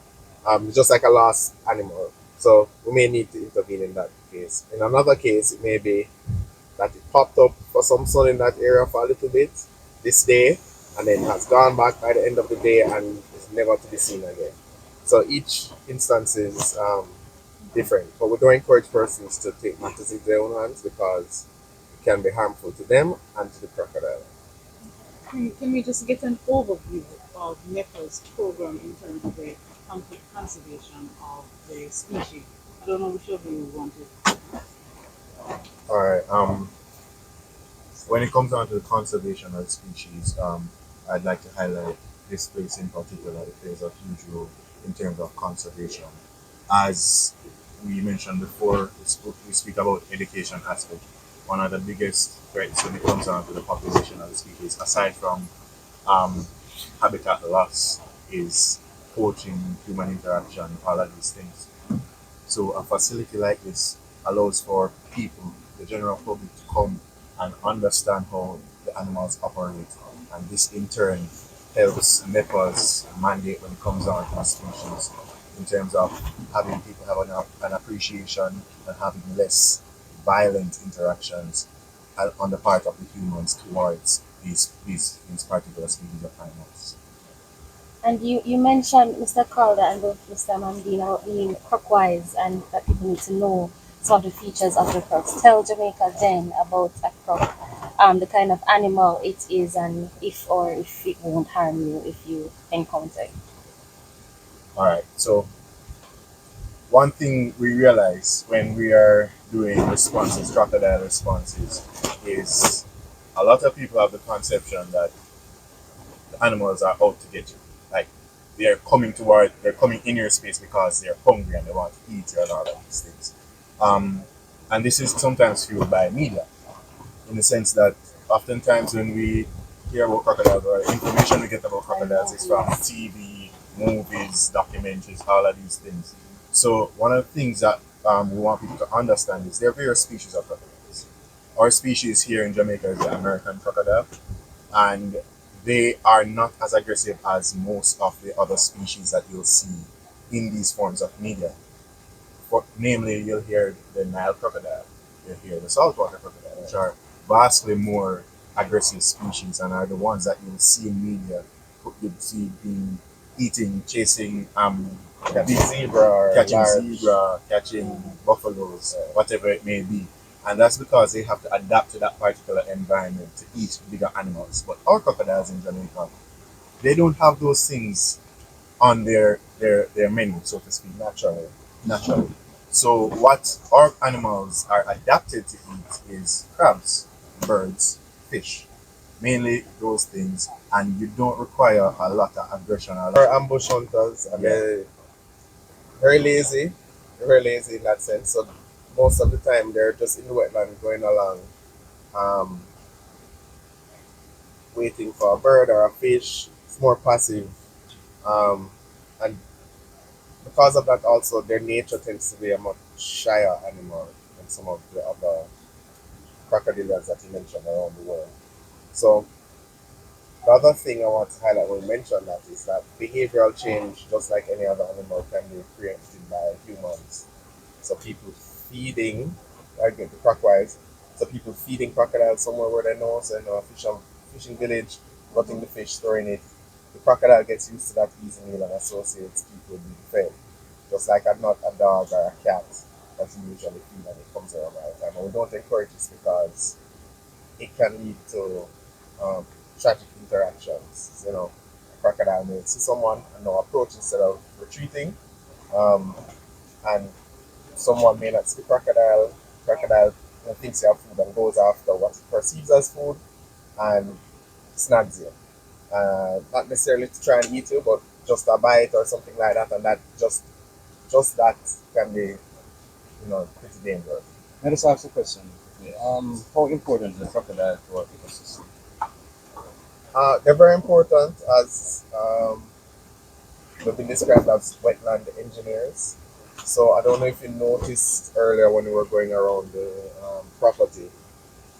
Just like a lost animal. So we may need to intervene in that case. In another case, it may be that it popped up for some sun in that area for a little bit this day, and then has gone back by the end of the day and is never to be seen again. So each instance is different, but we don't encourage persons to take matters into their own hands because it can be harmful to them and to the crocodile. Can we just get an overview of Nepa's program in terms of the conservation of the species? I don't know which of you wanted. All right. When it comes down to the conservation of the species, I'd like to highlight this place in particular. It plays a huge role in terms of conservation. As we mentioned before, we speak about education aspect. One of the biggest threats when it comes down to the population of the species, aside from habitat loss, is poaching, human interaction, all of these things. So a facility like this allows for people, the general public, to come and understand how the animals operate, and this in turn helps Nepa's mandate when it comes down to the species, in terms of having people have an appreciation and having less violent interactions on the part of the humans towards these particular species of animals. And you mentioned, Mr. Calder and both Mr. Mandino, being croc-wise and that people need to know some of the features of the crocs. Tell Jamaica then about a croc, the kind of animal it is, and if it won't harm you if you encounter it. All right, so one thing we realize when we are doing responses, crocodile responses, is a lot of people have the conception that the animals are out to get you. Like they're coming in your space because they're hungry and they want to eat you and all of these things. And this is sometimes fueled by media, in the sense that oftentimes when we hear about crocodiles, or information we get about crocodiles is from TV, movies, documentaries, all of these things. So one of the things that we want people to understand is there are various species of crocodiles. Our species here in Jamaica is the American crocodile, and they are not as aggressive as most of the other species that you'll see in these forms of media. Namely, you'll hear the Nile crocodile, you'll hear the saltwater crocodile, which are vastly more aggressive species and are the ones that you'll see in media. You'll see being eating, chasing, catching zebra, catching buffaloes, whatever it may be. And that's because they have to adapt to that particular environment to eat bigger animals. But our crocodiles in Jamaica, they don't have those things on their menu, so to speak, naturally. So what our animals are adapted to eat is crabs, birds, fish, mainly those things, and you don't require a lot of aggression. Our ambush hunters, they're very lazy in that sense. So most of the time they're just in the wetland going along, waiting for a bird or a fish. It's more passive, and because of that also their nature tends to be a much shyer animal than some of the other crocodiles that you mentioned around the world. So the other thing I want to highlight when we mention that is that behavioral change, just like any other animal, can be created by humans. So people feeding, I get the crocodiles, so people feeding crocodiles somewhere where they know, so a fishing village, gutting the fish, throwing it. The crocodile gets used to that easy meal and associates people being fed. Just like a dog or a cat that you usually feed and it comes around all the time. And we don't encourage this because it can lead to tragic interactions. A crocodile may see someone and now approach instead of retreating. And someone may not see crocodile. Crocodile thinks you have food and goes after what it perceives as food and snags you. Not necessarily to try and eat you, but just a bite or something like that, and that just that can be, pretty dangerous. Let us ask a question. How important is the crocodile to our ecosystem? They're very important, as they've been described as wetland engineers. So I don't know if you noticed earlier when we were going around the property,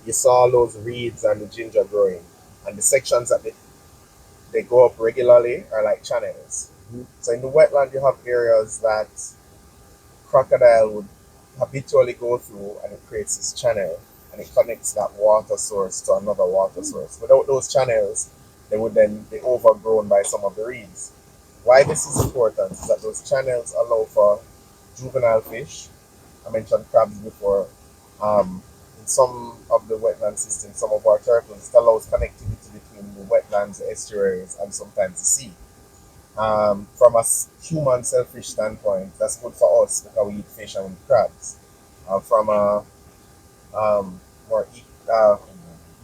you saw those reeds and the ginger growing, and the sections that they go up regularly are like channels. Mm-hmm. So in the wetland you have areas that crocodile would habitually go through, and it creates this channel and it connects that water source to another water source. Without those channels, they would then be overgrown by some of the reeds. Why this is important is that those channels allow for juvenile fish. I mentioned crabs before. In some of the wetland systems, some of our turtles, it allows connectivity between the wetlands, the estuaries, and sometimes the sea. From a human selfish standpoint, that's good for us because we eat fish and we eat crabs. From a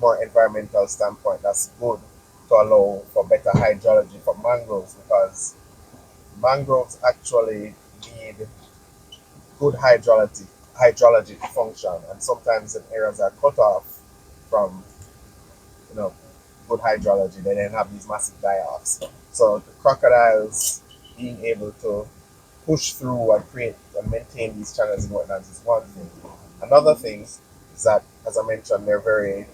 more environmental standpoint, that's good to allow for better hydrology for mangroves, because mangroves actually need good hydrology to function, and sometimes if areas are cut off from good hydrology, they then have these massive die-offs. So the crocodiles being able to push through and create and maintain these channels in wetlands is one thing. Another thing is that, as I mentioned, they're very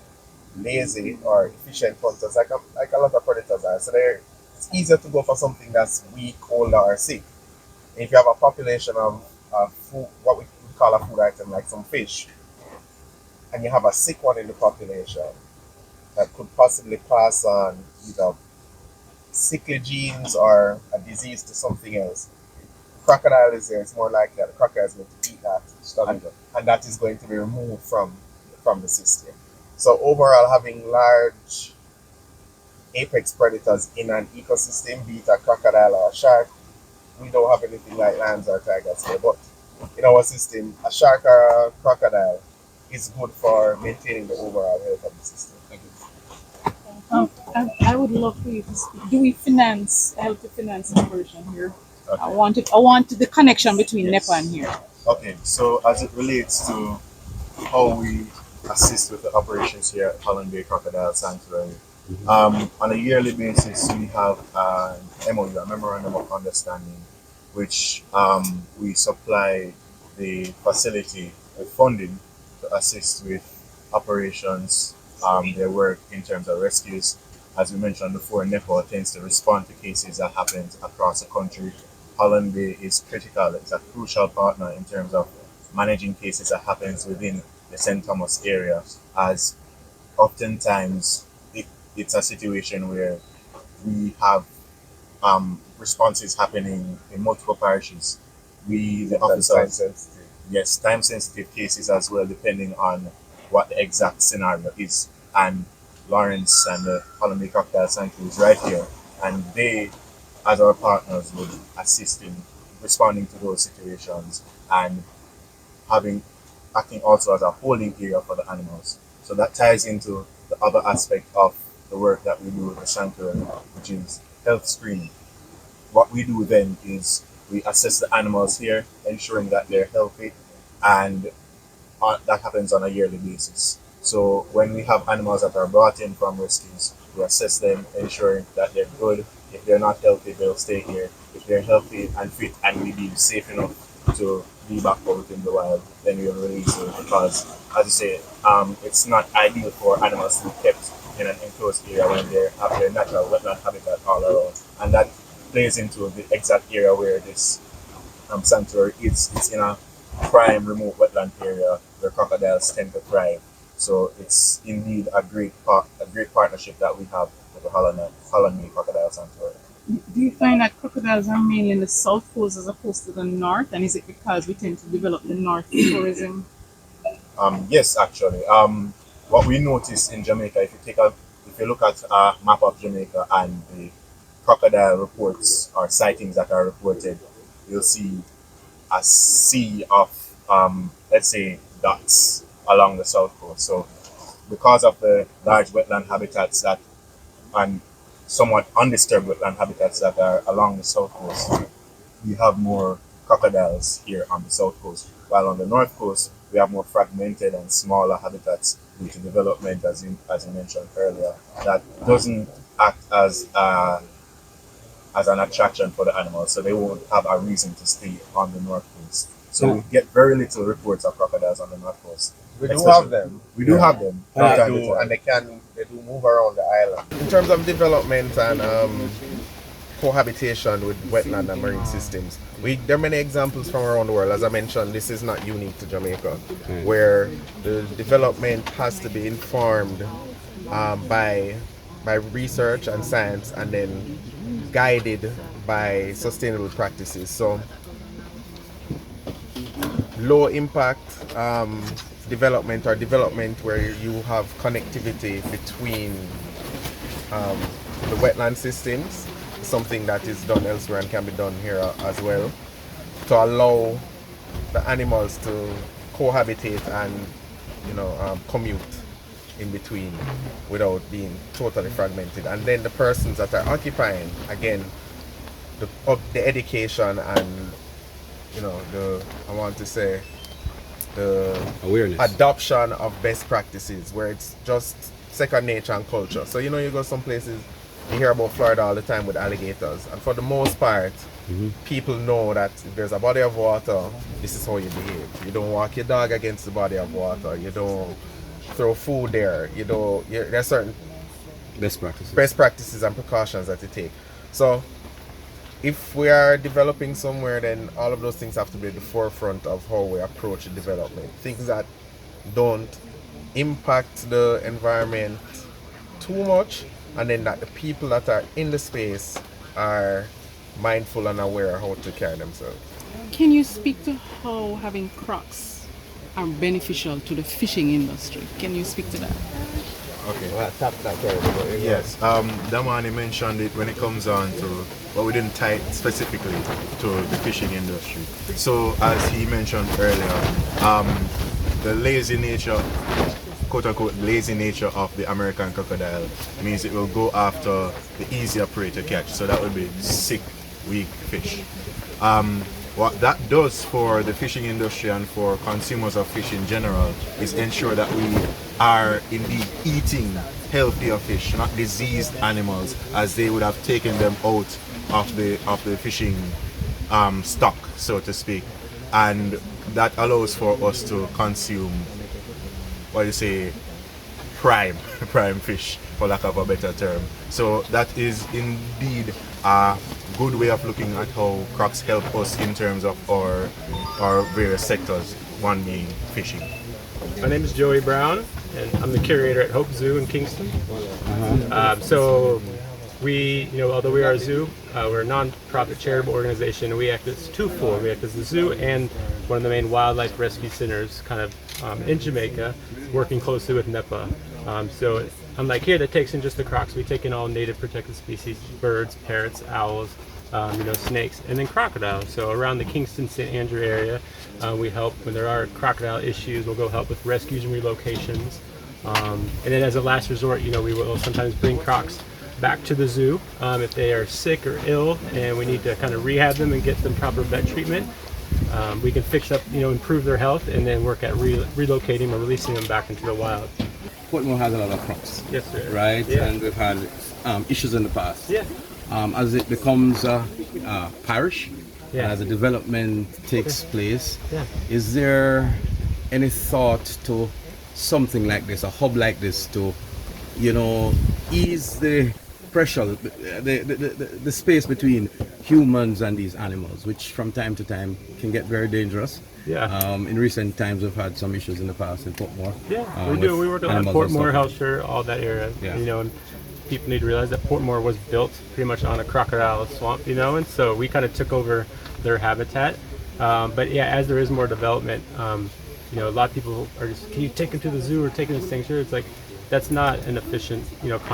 lazy or efficient hunters, like a lot of predators are. So it's easier to go for something that's weak, older, or sick. If you have a population of food, what we call a food item, like some fish, and you have a sick one in the population that could possibly pass on either sickly genes or a disease to something else. Crocodile is there, it's more likely that the crocodile is going to eat that, and that is going to be removed from the system. So overall, having large apex predators in an ecosystem, be it a crocodile or a shark, we don't have anything like lions or tigers here, but in our system, a shark or a crocodile is good for maintaining the overall health of the system. Thank you. I would love for you to speak. Do we help to finance conversion here? Okay. I want the connection between Nepa and here. Okay, so as it relates to how we assist with the operations here at Holland Bay Crocodile Santuary, on a yearly basis, we have an MOU, a Memorandum of Understanding, which we supply the facility with funding to assist with operations, their work in terms of rescues. As we mentioned before, Nepa tends to respond to cases that happen across the country. Holland Bay is critical, it's a crucial partner in terms of managing cases that happens within the St. Thomas area, as oftentimes it's a situation where we have responses happening in multiple parishes. The officers, yes, time sensitive cases as well, depending on what the exact scenario is. And Lawrence and the Holland Bay Crocodile Santuary is right here, and they, as our partners, would assist in responding to those situations and acting also as a holding area for the animals. So that ties into the other aspect of the work that we do with the sanctuary, which is health screening. What we do then is we assess the animals here, ensuring that they're healthy, and that happens on a yearly basis. So when we have animals that are brought in from rescues, we assess them, ensuring that they're good. If they're not healthy, they'll stay here. If they're healthy and fit and we deem safe enough to be back out in the wild, then we'll release them, because, as you say, it's not ideal for animals to be kept in an enclosed area when they have their natural wetland habitat all around. And that plays into the exact area where this sanctuary is. It's in a prime remote wetland area where crocodiles tend to thrive. So it's indeed a great partnership that we have with the Holland Bay Crocodile Santuary. Do you find that crocodiles are mainly in the south coast as opposed to the north? And is it because we tend to develop the north tourism? Yes, actually. What we notice in Jamaica, if you look at a map of Jamaica and the crocodile reports or sightings that are reported, you'll see a sea of, let's say, dots along the south coast. So because of the large wetland habitats and somewhat undisturbed wetland habitats that are along the south coast, we have more crocodiles here on the south coast. While on the north coast, we have more fragmented and smaller habitats due to development, as you mentioned earlier, that doesn't act as an attraction for the animals, so they won't have a reason to stay on the north coast. So we get very little reports of crocodiles on the north coast. We do have them. We do have them. And they do move around the island. In terms of development and cohabitation with wetland and marine systems, there are many examples from around the world. As I mentioned, this is not unique to Jamaica, where the development has to be informed by by research and science, and then guided by sustainable practices. So low impact development where you have connectivity between the wetland systems, something that is done elsewhere and can be done here as well, to allow the animals to cohabitate and commute in between without being totally fragmented. And then the persons that are occupying, again, the education and the awareness, adoption of best practices, where it's just second nature and culture. So you go some places, you hear about Florida all the time with alligators, and for the most part, people know that if there's a body of water, this is how you behave. You don't walk your dog against the body of water. You don't throw food there. There's certain best practices and precautions that you take. So if we are developing somewhere, then all of those things have to be at the forefront of how we approach development. Things that don't impact the environment too much, and then that the people that are in the space are mindful and aware how to carry themselves. Can you speak to how having crocs are beneficial to the fishing industry? Can you speak to that? Okay. Well, Yes. Damani mentioned it when it comes on to, but we didn't tie it specifically to the fishing industry. So as he mentioned earlier, the lazy nature, quote unquote lazy nature of the American crocodile means it will go after the easier prey to catch. So that would be sick, weak fish. What that does for the fishing industry and for consumers of fish in general is ensure that we are indeed eating healthier fish, not diseased animals, as they would have taken them out of the fishing stock, so to speak. And that allows for us to consume, prime fish, for lack of a better term. So that is indeed a good way of looking at how crocs help us in terms of our various sectors, one being fishing. My name is Joey Brown, and I'm the curator at Hope Zoo in Kingston. So we, although we are a zoo, we're a non-profit charitable organization, and we act as twofold. We act as the zoo and one of the main wildlife rescue centers kind of in Jamaica, working closely with Nepa. So unlike here that takes in just the crocs, we take in all native protected species, birds, parrots, owls, snakes, and then crocodiles. So around the Kingston, St. Andrew area, we help when there are crocodile issues. We'll go help with rescues and relocations. And then as a last resort, we will sometimes bring crocs back to the zoo if they are sick or ill and we need to kind of rehab them and get them proper vet treatment. We can fix up, improve their health, and then work at relocating or releasing them back into the wild. Portmore has a lot of crops, yes, sir. Right? Yeah. And we've had issues in the past. Yeah. As it becomes parish, Yeah. as the development takes place, Yeah. is there any thought to something like this, a hub like this, to, ease the pressure, the space between humans and these animals, which from time to time can get very dangerous? Yeah. In recent times, we've had some issues in the past in Portmore. Yeah, we do. We work on Portmore, Hellshire, all that area. Yeah. And people need to realize that Portmore was built pretty much on a crocodile swamp, and so we kind of took over their habitat. But yeah, as there is more development, a lot of people are just, can you take them to the zoo or take them to sanctuary? It's like, that's not an efficient,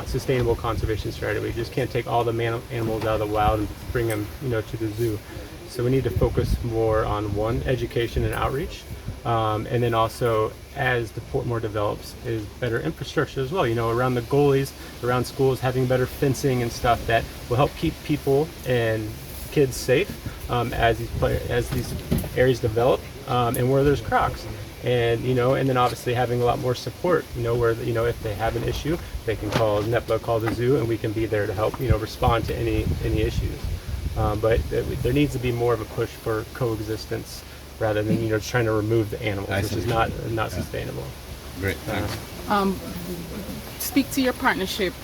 sustainable conservation strategy. We just can't take all the animals out of the wild and bring them, to the zoo. So we need to focus more on one, education and outreach, and then also as the Portmore develops is better infrastructure as well. Around the goalies, around schools, having better fencing and stuff that will help keep people and kids safe as these areas develop, and where there's crocs. And and then obviously having a lot more support, where if they have an issue, they can call Nepa, call the zoo, and we can be there to help respond to any issues. But there needs to be more of a push for coexistence rather than just trying to remove the animals, which is not sustainable. Great, thanks. Speak to your partnership,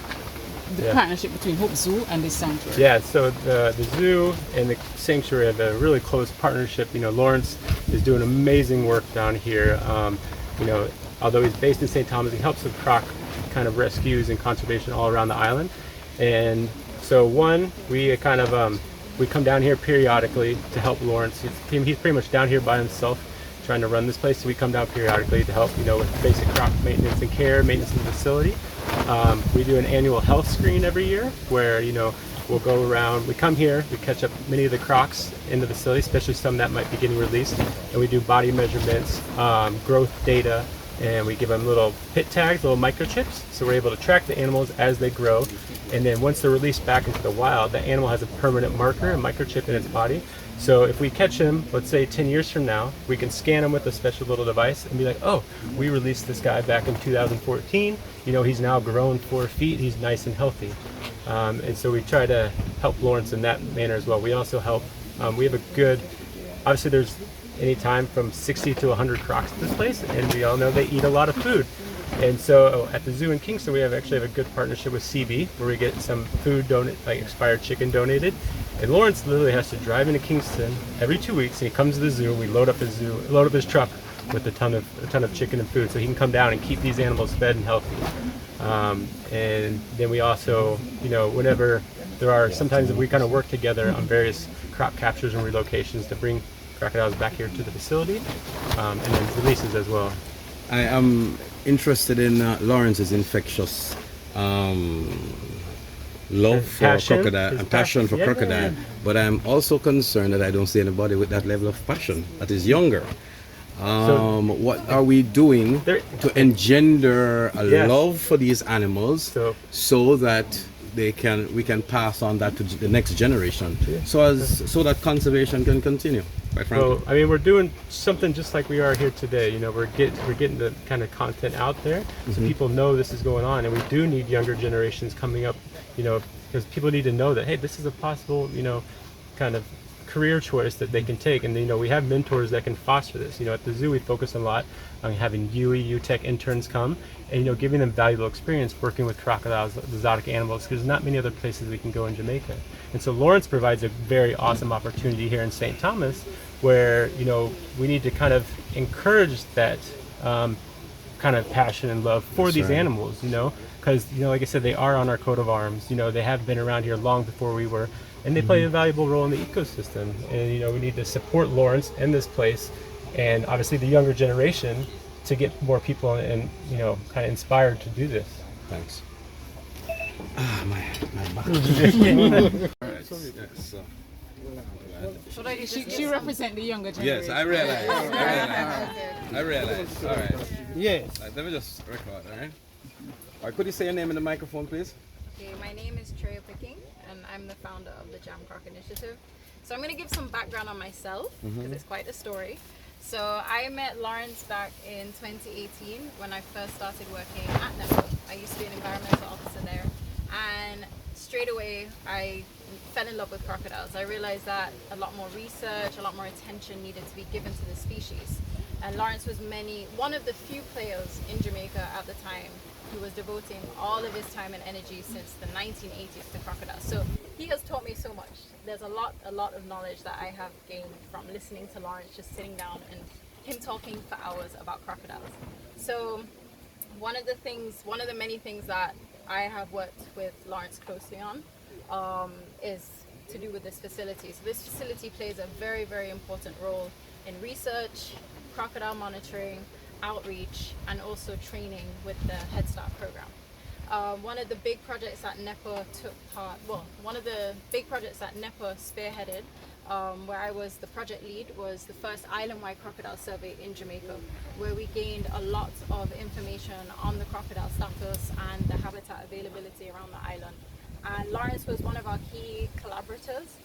partnership between Hope Zoo and the sanctuary. Yeah, so the zoo and the sanctuary have a really close partnership. Lawrence is doing amazing work down here. Although he's based in St. Thomas, he helps with croc kind of rescues and conservation all around the island. And so we kind of we come down here periodically to help Lawrence. He's pretty much down here by himself trying to run this place, so we come down periodically to help, with basic crop maintenance and care, maintenance of the facility. We do an annual health screen every year where, we'll go around, we come here, we catch up many of the crocs in the facility, especially some that might be getting released, and we do body measurements, growth data, and we give them little pit tags, little microchips, so we're able to track the animals as they grow. And then once they're released back into the wild, the animal has a permanent marker, a microchip in its body. So if we catch him, let's say 10 years from now, we can scan him with a special little device and be like, oh, we released this guy back in 2014. He's now grown 4 feet. He's nice and healthy. And so we try to help Lawrence in that manner as well. We also help, we have a good, obviously there's anytime from 60 to 100 crocs at this place, and we all know they eat a lot of food. And so at the zoo in Kingston, we actually have a good partnership with CB, where we get some food like expired chicken donated. And Lawrence literally has to drive into Kingston every 2 weeks, and he comes to the zoo. We load up his truck with a ton of chicken and food, so he can come down and keep these animals fed and healthy. And then we also, whenever there are, sometimes we kind of work together on various crop captures and relocations to bring crocodiles back here to the facility, and then releases as well. I am interested in Lawrence's infectious love for crocodile and passion for crocodile, but I'm also concerned that I don't see anybody with that level of passion that is younger. What are we doing to engender a love for these animals so that we can pass on that to the next generation, so that conservation can continue? Well, we're doing something just like we are here today. We're getting the kind of content out there, so people know this is going on, and we do need younger generations coming up, because people need to know that, hey, this is a possible, kind of career choice that they can take. And we have mentors that can foster this. At the zoo we focus a lot on having UTech interns come and giving them valuable experience working with crocodiles, exotic animals, because there's not many other places we can go in Jamaica. And so Lawrence provides a very awesome opportunity here in St. Thomas, where we need to kind of encourage that kind of passion and love for these animals, because like I said, they are on our coat of arms. They have been around here long before we were, and they play a valuable role in the ecosystem. And we need to support Lawrence and this place, and obviously the younger generation, to get more people and kind of inspired to do this. Thanks. My back. She represents the younger generation. Yes, I realize. All right. Yes. Let me just record. All right. Could you say your name in the microphone, please? Okay, my name is Treya Picking, and I'm the founder of the Jam Croc Initiative. So I'm going to give some background on myself, because it's quite a story. So I met Lawrence back in 2018 when I first started working at Nepa. I used to be an environmental officer there, and straight away I fell in love with crocodiles. I realized that a lot more research, a lot more attention needed to be given to the species. And Lawrence was one of the few players in Jamaica at the time who was devoting all of his time and energy since the 1980s to crocodiles. So he has taught me so much. There's a lot of knowledge that I have gained from listening to Lawrence, just sitting down and him talking for hours about crocodiles. So one of the many things that I have worked with Lawrence closely on is to do with this facility. So this facility plays a very, very important role in research, crocodile monitoring, outreach, and also training with the Head Start program. One of the big projects that Nepa spearheaded, where I was the project lead, was the first island-wide crocodile survey in Jamaica, where we gained a lot of information on the crocodile status and the habitat availability around the island. And Lawrence was one of our key collaborators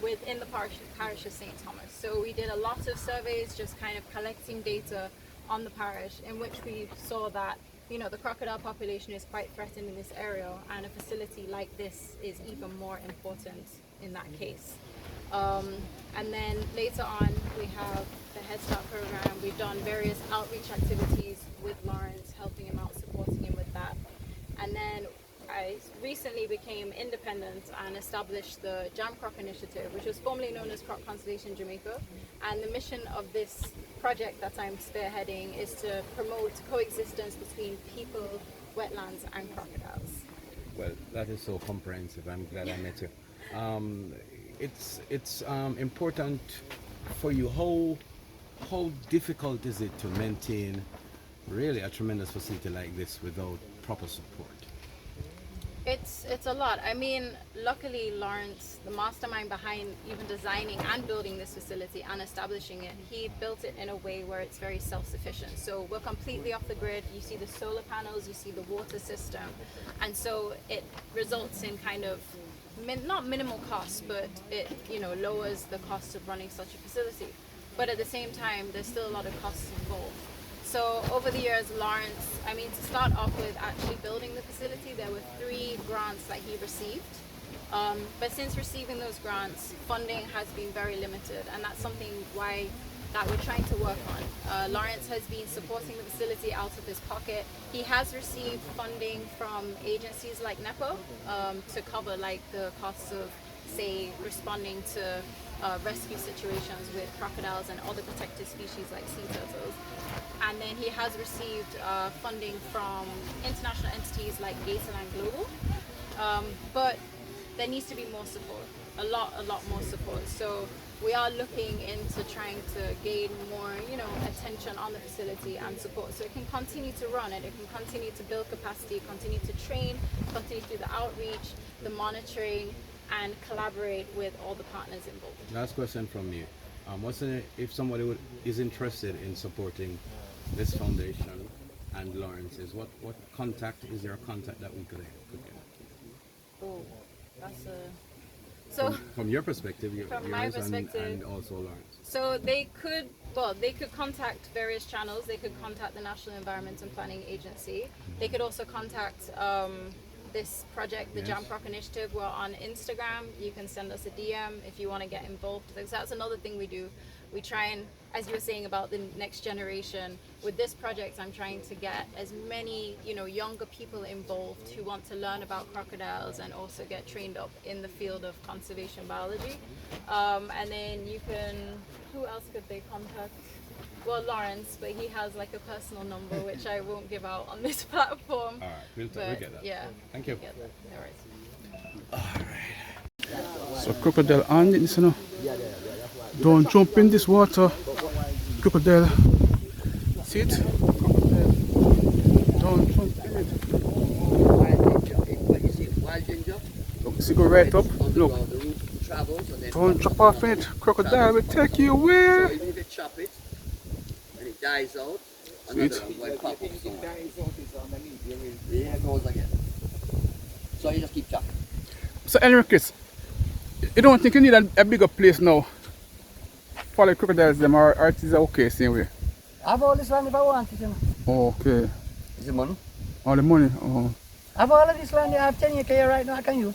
within the parish of St. Thomas. So we did a lot of surveys, just kind of collecting data on the parish, in which we saw that the crocodile population is quite threatened in this area, and a facility like this is even more important in that case. And then later on, we have the Head Start program. We've done various outreach activities with Lawrence, helping him out, supporting him with that. And then I recently became independent and established the Jam Croc Initiative, which was formerly known as Croc Conservation Jamaica. And the mission of this project that I'm spearheading is to promote coexistence between people wetlands, and crocodiles. Well, that is so comprehensive. I'm glad I met you. It's important for you. How difficult is it to maintain really a tremendous facility like this without proper support? It's a lot. I mean, luckily Lawrence, the mastermind behind even designing and building this facility and establishing it, he built it in a way where it's very self-sufficient. So we're completely off the grid. You see the solar panels, you see the water system, and so it results in kind of not minimal costs, but it lowers the cost of running such a facility. But at the same time, there's still a lot of costs involved. So over the years, Lawrence, to start off with actually building the facility, there were 3 grants that he received. But since receiving those grants, funding has been very limited, and that's something that we're trying to work on. Lawrence has been supporting the facility out of his pocket. He has received funding from agencies like Nepa to cover like the costs of, say, responding to rescue situations with crocodiles and other protected species like sea turtles. And then he has received funding from international entities like Gatorland Global. But there needs to be more support, a lot more support. So we are looking into trying to gain more, attention on the facility and support, so it can continue to run and it can continue to build capacity, continue to train, continue to do the outreach, the monitoring, and collaborate with all the partners involved. Last question from me. If somebody is interested in supporting this foundation and Lawrence's, what contact is there a contact that we could get? Oh, that's a... So from your perspective, from my perspective, and also Lawrence. So they could contact various channels. They could contact the National Environment and Planning Agency. They could also contact this project, the Jam Croc Initiative. We're on Instagram. You can send us a DM if you want to get involved. Because that's another thing we do. We try and, as you were saying about the next generation, with this project I'm trying to get as many younger people involved who want to learn about crocodiles and also get trained up in the field of conservation biology. And then you can, who else could they contact? Well, Lawrence, but he has like a personal number which I won't give out on this platform. All right, we'll get that. Yeah. Thank you. No worries. All right. So crocodile on this, Don't jump in this water. Crocodile. See it? Crocodile. Don't jump in it. Look, see, go right up. Look. Don't drop off in it. Crocodile will take you where? So even if you chop it and it dies out, See it? one pop up somewhere. There it goes again. So you just keep chopping. So Henriques, you don't think you need a bigger place now for the crocodiles them, or it is okay same way? I have all this land if I want it, Okay. Is it money? All the money? Oh. I have all of this land. I have 10 acres here right now I can use.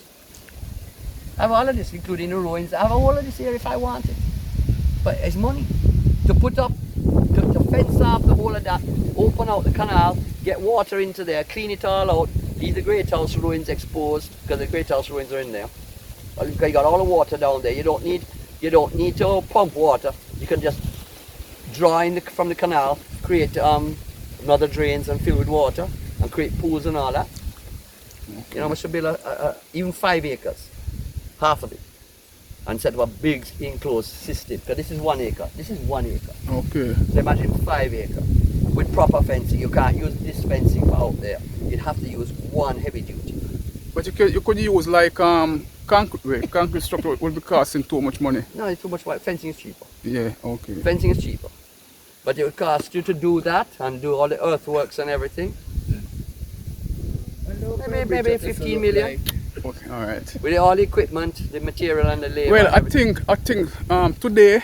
I have all of this, including the ruins. I have all of this here if I want it. But it's money. To put up, to fence off the whole of that, open out the canal, get water into there, clean it all out, leave the Great House ruins exposed, because the Great House ruins are in there. You got all the water down there. You don't need to pump water. You can just draw in from the canal, create another drains and fill with water, and create pools and all that. You know, we should build even 5 acres, half of it, and set up a big enclosed system. Because this is 1 acre. This is 1 acre. Okay. So imagine 5 acres with proper fencing. You can't use this fencing for out there. You'd have to use one heavy duty. But you could use like concrete structure would be costing too much money. No, it's too much. Fencing is cheaper. Yeah, okay. Fencing is cheaper. But it would cost you to do that and do all the earthworks and everything. Maybe 15 million. Okay, all right. With all the equipment, the material and the labor. Well, I think today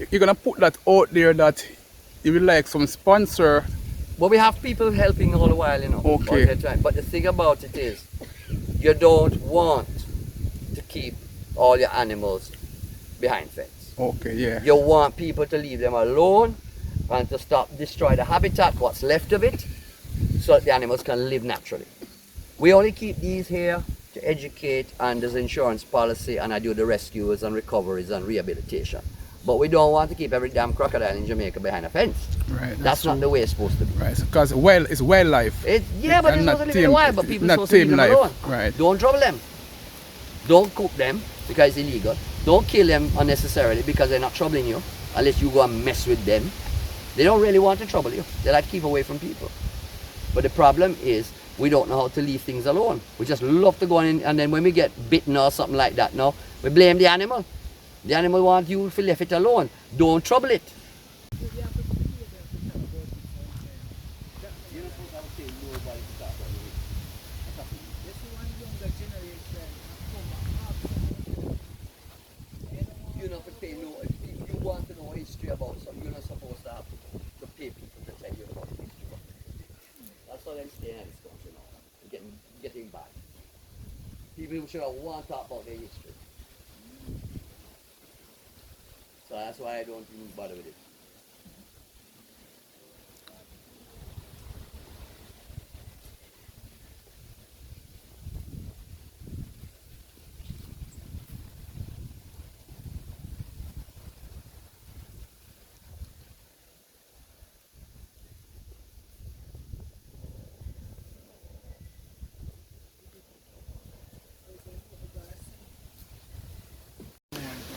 you're gonna put that out there that you will like some sponsor. But we have people helping all the while, Okay. all the time. But the thing about it is, you don't want to keep all your animals behind fence. Okay, yeah. You want people to leave them alone and to stop destroy the habitat, what's left of it, so that the animals can live naturally. We only keep these here to educate, and there's insurance policy, and I do the rescues and recoveries and rehabilitation. But we don't want to keep every damn crocodile in Jamaica behind a fence. Right. That's not the way it's supposed to be. Right. Because it's wildlife. But it's supposed to live in the wild, but people are supposed to leave them alone. Right. Don't trouble them. Don't cook them because it's illegal. Don't kill them unnecessarily because they're not troubling you unless you go and mess with them. They don't really want to trouble you. They like to keep away from people. But the problem is we don't know how to leave things alone. We just love to go in, and then when we get bitten or something like that, no, we blame the animal. The animal wants you to leave it alone. Don't trouble it. You're not to pay no, if you want to know history about something, you're not supposed to have to pay people to tell you about history. That's why I'm staying in this country now, getting back. People should want to talk about their history. So that's why I don't even bother with it.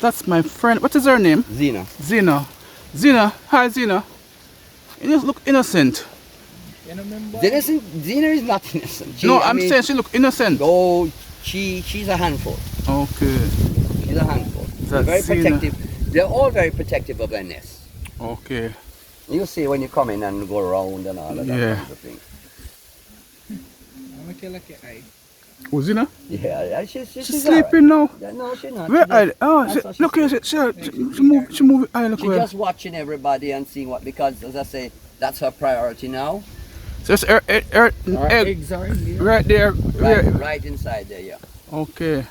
That's my friend. What is her name? Zena. Zena. Zena. Hi, Zena. You just look innocent. Zena is not innocent. I'm saying she look innocent. Oh, she's a handful. Okay. She's a handful. They're very protective. They're all very protective of their nests. Okay. You see when you come in and go around and all of that kind of thing. Oh, Zena? Yeah, she's sleeping now. Yeah, no, she's not. Look here, she move. She's just watching everybody and seeing what, because as I say, that's her priority now. So it's her eggs are in there. Right there. Right inside there, yeah. Okay.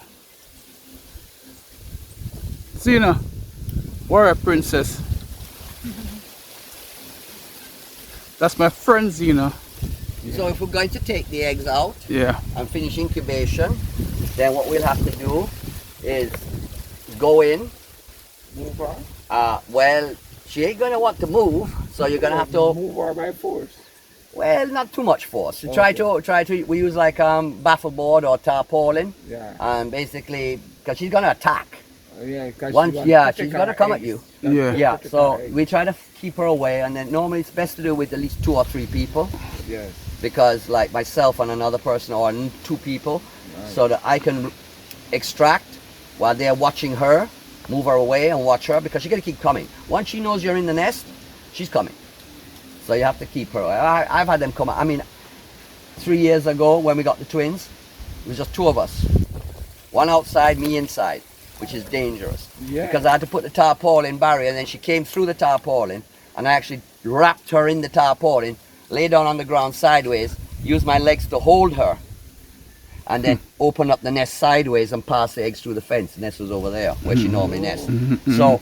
Zena, warrior princess. That's my friend Zena. So if we're going to take the eggs out and finish incubation, then what we'll have to do is go in. Move her? Well, she ain't going to want to move, so you're going to have to move her by force. Well, not too much force. Try to we use like baffle board or tarpaulin. Yeah. And basically, because she's going to attack. Yeah, she's going to come at you. Yeah. So we try to keep her away, and then normally it's best to do with at least 2 or 3 people. Yes. Because like myself and another person or 2 people, so that I can extract while they're watching her, move her away and watch her, because she's going to keep coming. Once she knows you're in the nest, she's coming. So you have to keep her. I've had them come. I mean, 3 years ago when we got the twins, it was just 2 of us. One outside, me inside, which is dangerous. Yeah. Because I had to put the tarpaulin barrier, and then she came through the tarpaulin, and I actually wrapped her in the tarpaulin, lay down on the ground sideways, use my legs to hold her, and then open up the nest sideways and pass the eggs through the fence. The nest was over there, where she normally nests. So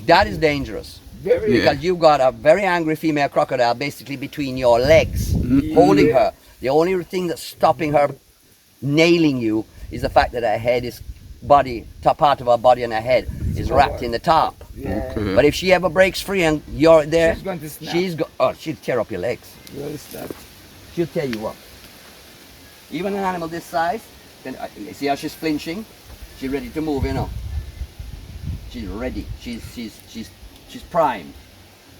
that is dangerous. Because you've got a very angry female crocodile basically between your legs, holding her. The only thing that's stopping her nailing you is the fact that her head is top part of her body and her head is wrapped in the top. Yeah. Okay. But if she ever breaks free and you're there, She's going to snap. she'll tear up your legs. She'll tear you up. Even an animal this size, see how she's flinching? She's ready to move, you know. She's ready. She's primed.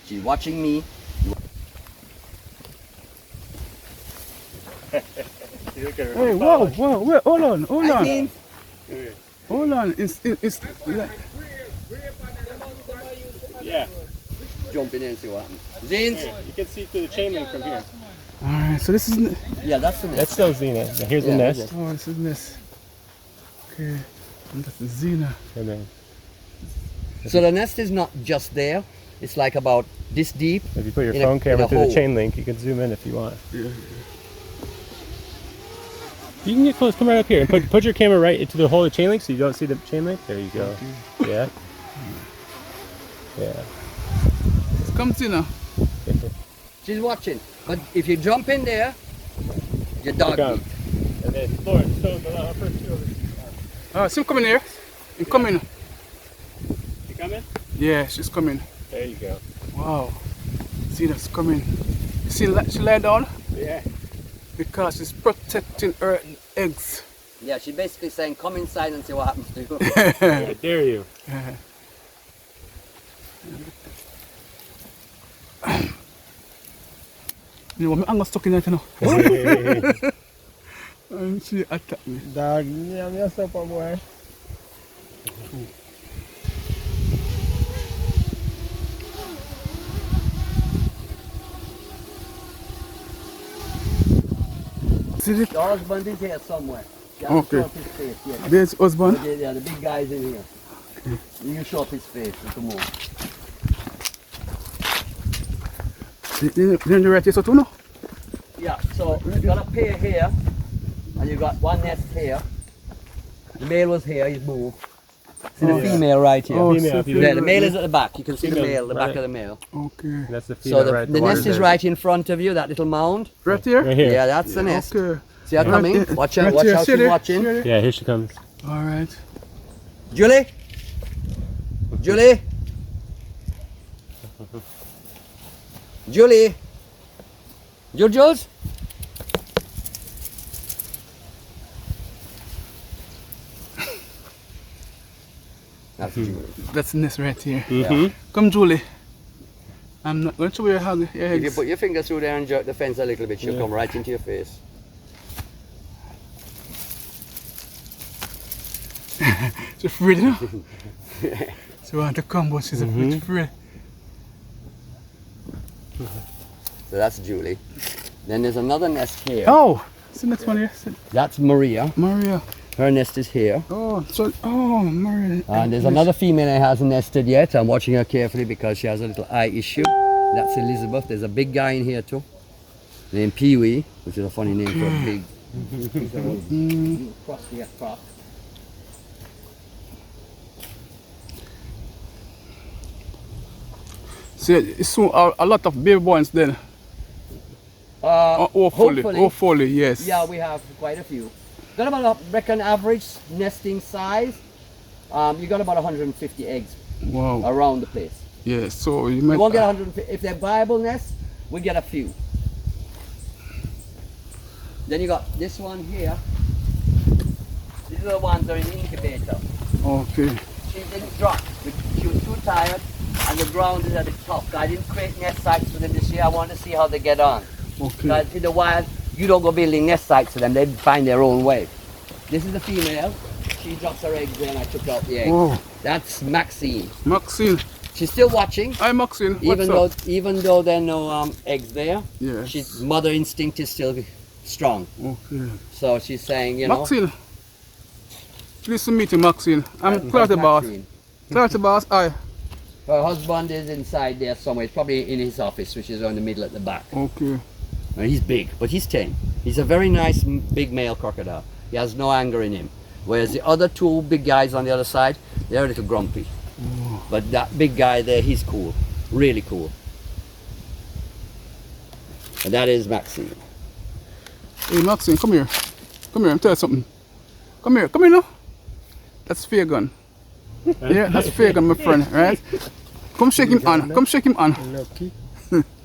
She's watching me. Hey, whoa, wait, hold on. Hold on, it's Yeah. Jump in and see what happens. Zines? Yeah, you can see through the chain link from here. alright, so this is Yeah, that's the nest. That's still Zena. Here's the nest. oh, this is this. Okay, and that's the Zena. And then So the nest is not just there. It's like about this deep. if you put your in phone in camera a through hole. the chain link, you can zoom in if you want. Yeah. You can get close. Come right up here and put your camera right into the hole of the chain link so you don't see the chain link. There you go. Yeah. Yeah. Come Zena. She's watching. But if you jump in there, your dog Come. eat. And then Lawrence, so allow her first to go over. See him coming here. He coming. You coming? Yeah, she's coming. There you go. Wow. See, that's coming. You see, she lie down Yeah. because she's protecting her eggs. Yeah, she's basically saying, come inside and see what happens to you. I dare you. You know, I'm stuck in that, you know. And she attacked me. Dog, I'm your supper boy. See it? Your husband is here somewhere. You have to Okay. show up his face, yeah. There's husband. Yeah, the big guy's in here. You show up his face a little more. Then the right here, so too, no? Yeah, so you got a pair here, and you got one nest here. The male was here, he's moved. See the female right here. Oh, Female, so if you Yeah, the male is at the back. You can see the Female, male, the back right. of the male. Okay. That's the So female, the, right? the water's nest is there. right in front of you, that little mound. Right here? Right here. Yeah, that's the nest. Okay. See her coming? Right here. Watch out, Right watch here. out, See she's there? watching. See there? Yeah, here she comes. All right. Julie? Julie? Julie? Jules? That's Julie. That's the nest right here. Mm-hmm. Come, Julie. I'm not going to wear your If you eggs. put your finger through there and jerk the fence a little bit, she'll come right into your face. She's afraid, you know? She want to come, but she's afraid. So that's Julie. Then there's another nest here. Oh! See the next one here? See- That's Maria. Maria. Her nest is here. Oh, so, oh, Maria. And there's another female that hasn't nested yet. I'm watching her carefully because she has a little eye issue. That's Elizabeth. There's a big guy in here too, named Pee-wee, which is a funny name for a big. He's a little crusty crop. See, it's soon a lot of baby ones then. Hopefully, yes. Yeah, we have quite a few. Got about, I reckon, average nesting size. You got about 150 eggs Wow. around the place. Yeah, so you You might. won't get 150. If they're viable nests, we get a few. Then you got this one here. These are the ones that are in the incubator. Okay. She didn't drop. She was too tired, and the ground is at the top. I didn't create nest sites for them this year. I want to see how they get on. Okay. Because in the wild, you don't go building nest sites for them. They find their own way. This is the female. She drops her eggs there, and I took out the eggs. Whoa. That's Maxine. Maxine. She's still watching. Hi, Maxine. What's Even though there are no eggs there, Yes. she's mother instinct is still strong. Okay. So she's saying, you know. Maxine. Pleased to meet you, Maxine. I'm Clarity Boss. Maxine. Clarity Boss, hi. Her husband is inside there somewhere. He's probably in his office, which is on the middle at the back. Okay. Now, he's big, but he's tame. He's a very nice big male crocodile. He has no anger in him. Whereas the other two big guys on the other side, they're a little grumpy. But that big guy there, he's cool. Really cool. And that is Maxine. Hey, Maxine, come here. Come here, I'm telling you something. Come here now. That's Fagan. Yeah, that's Fagan, my friend, right? Come shake him on. Come shake him on. Lucky.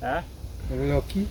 Huh? Lucky.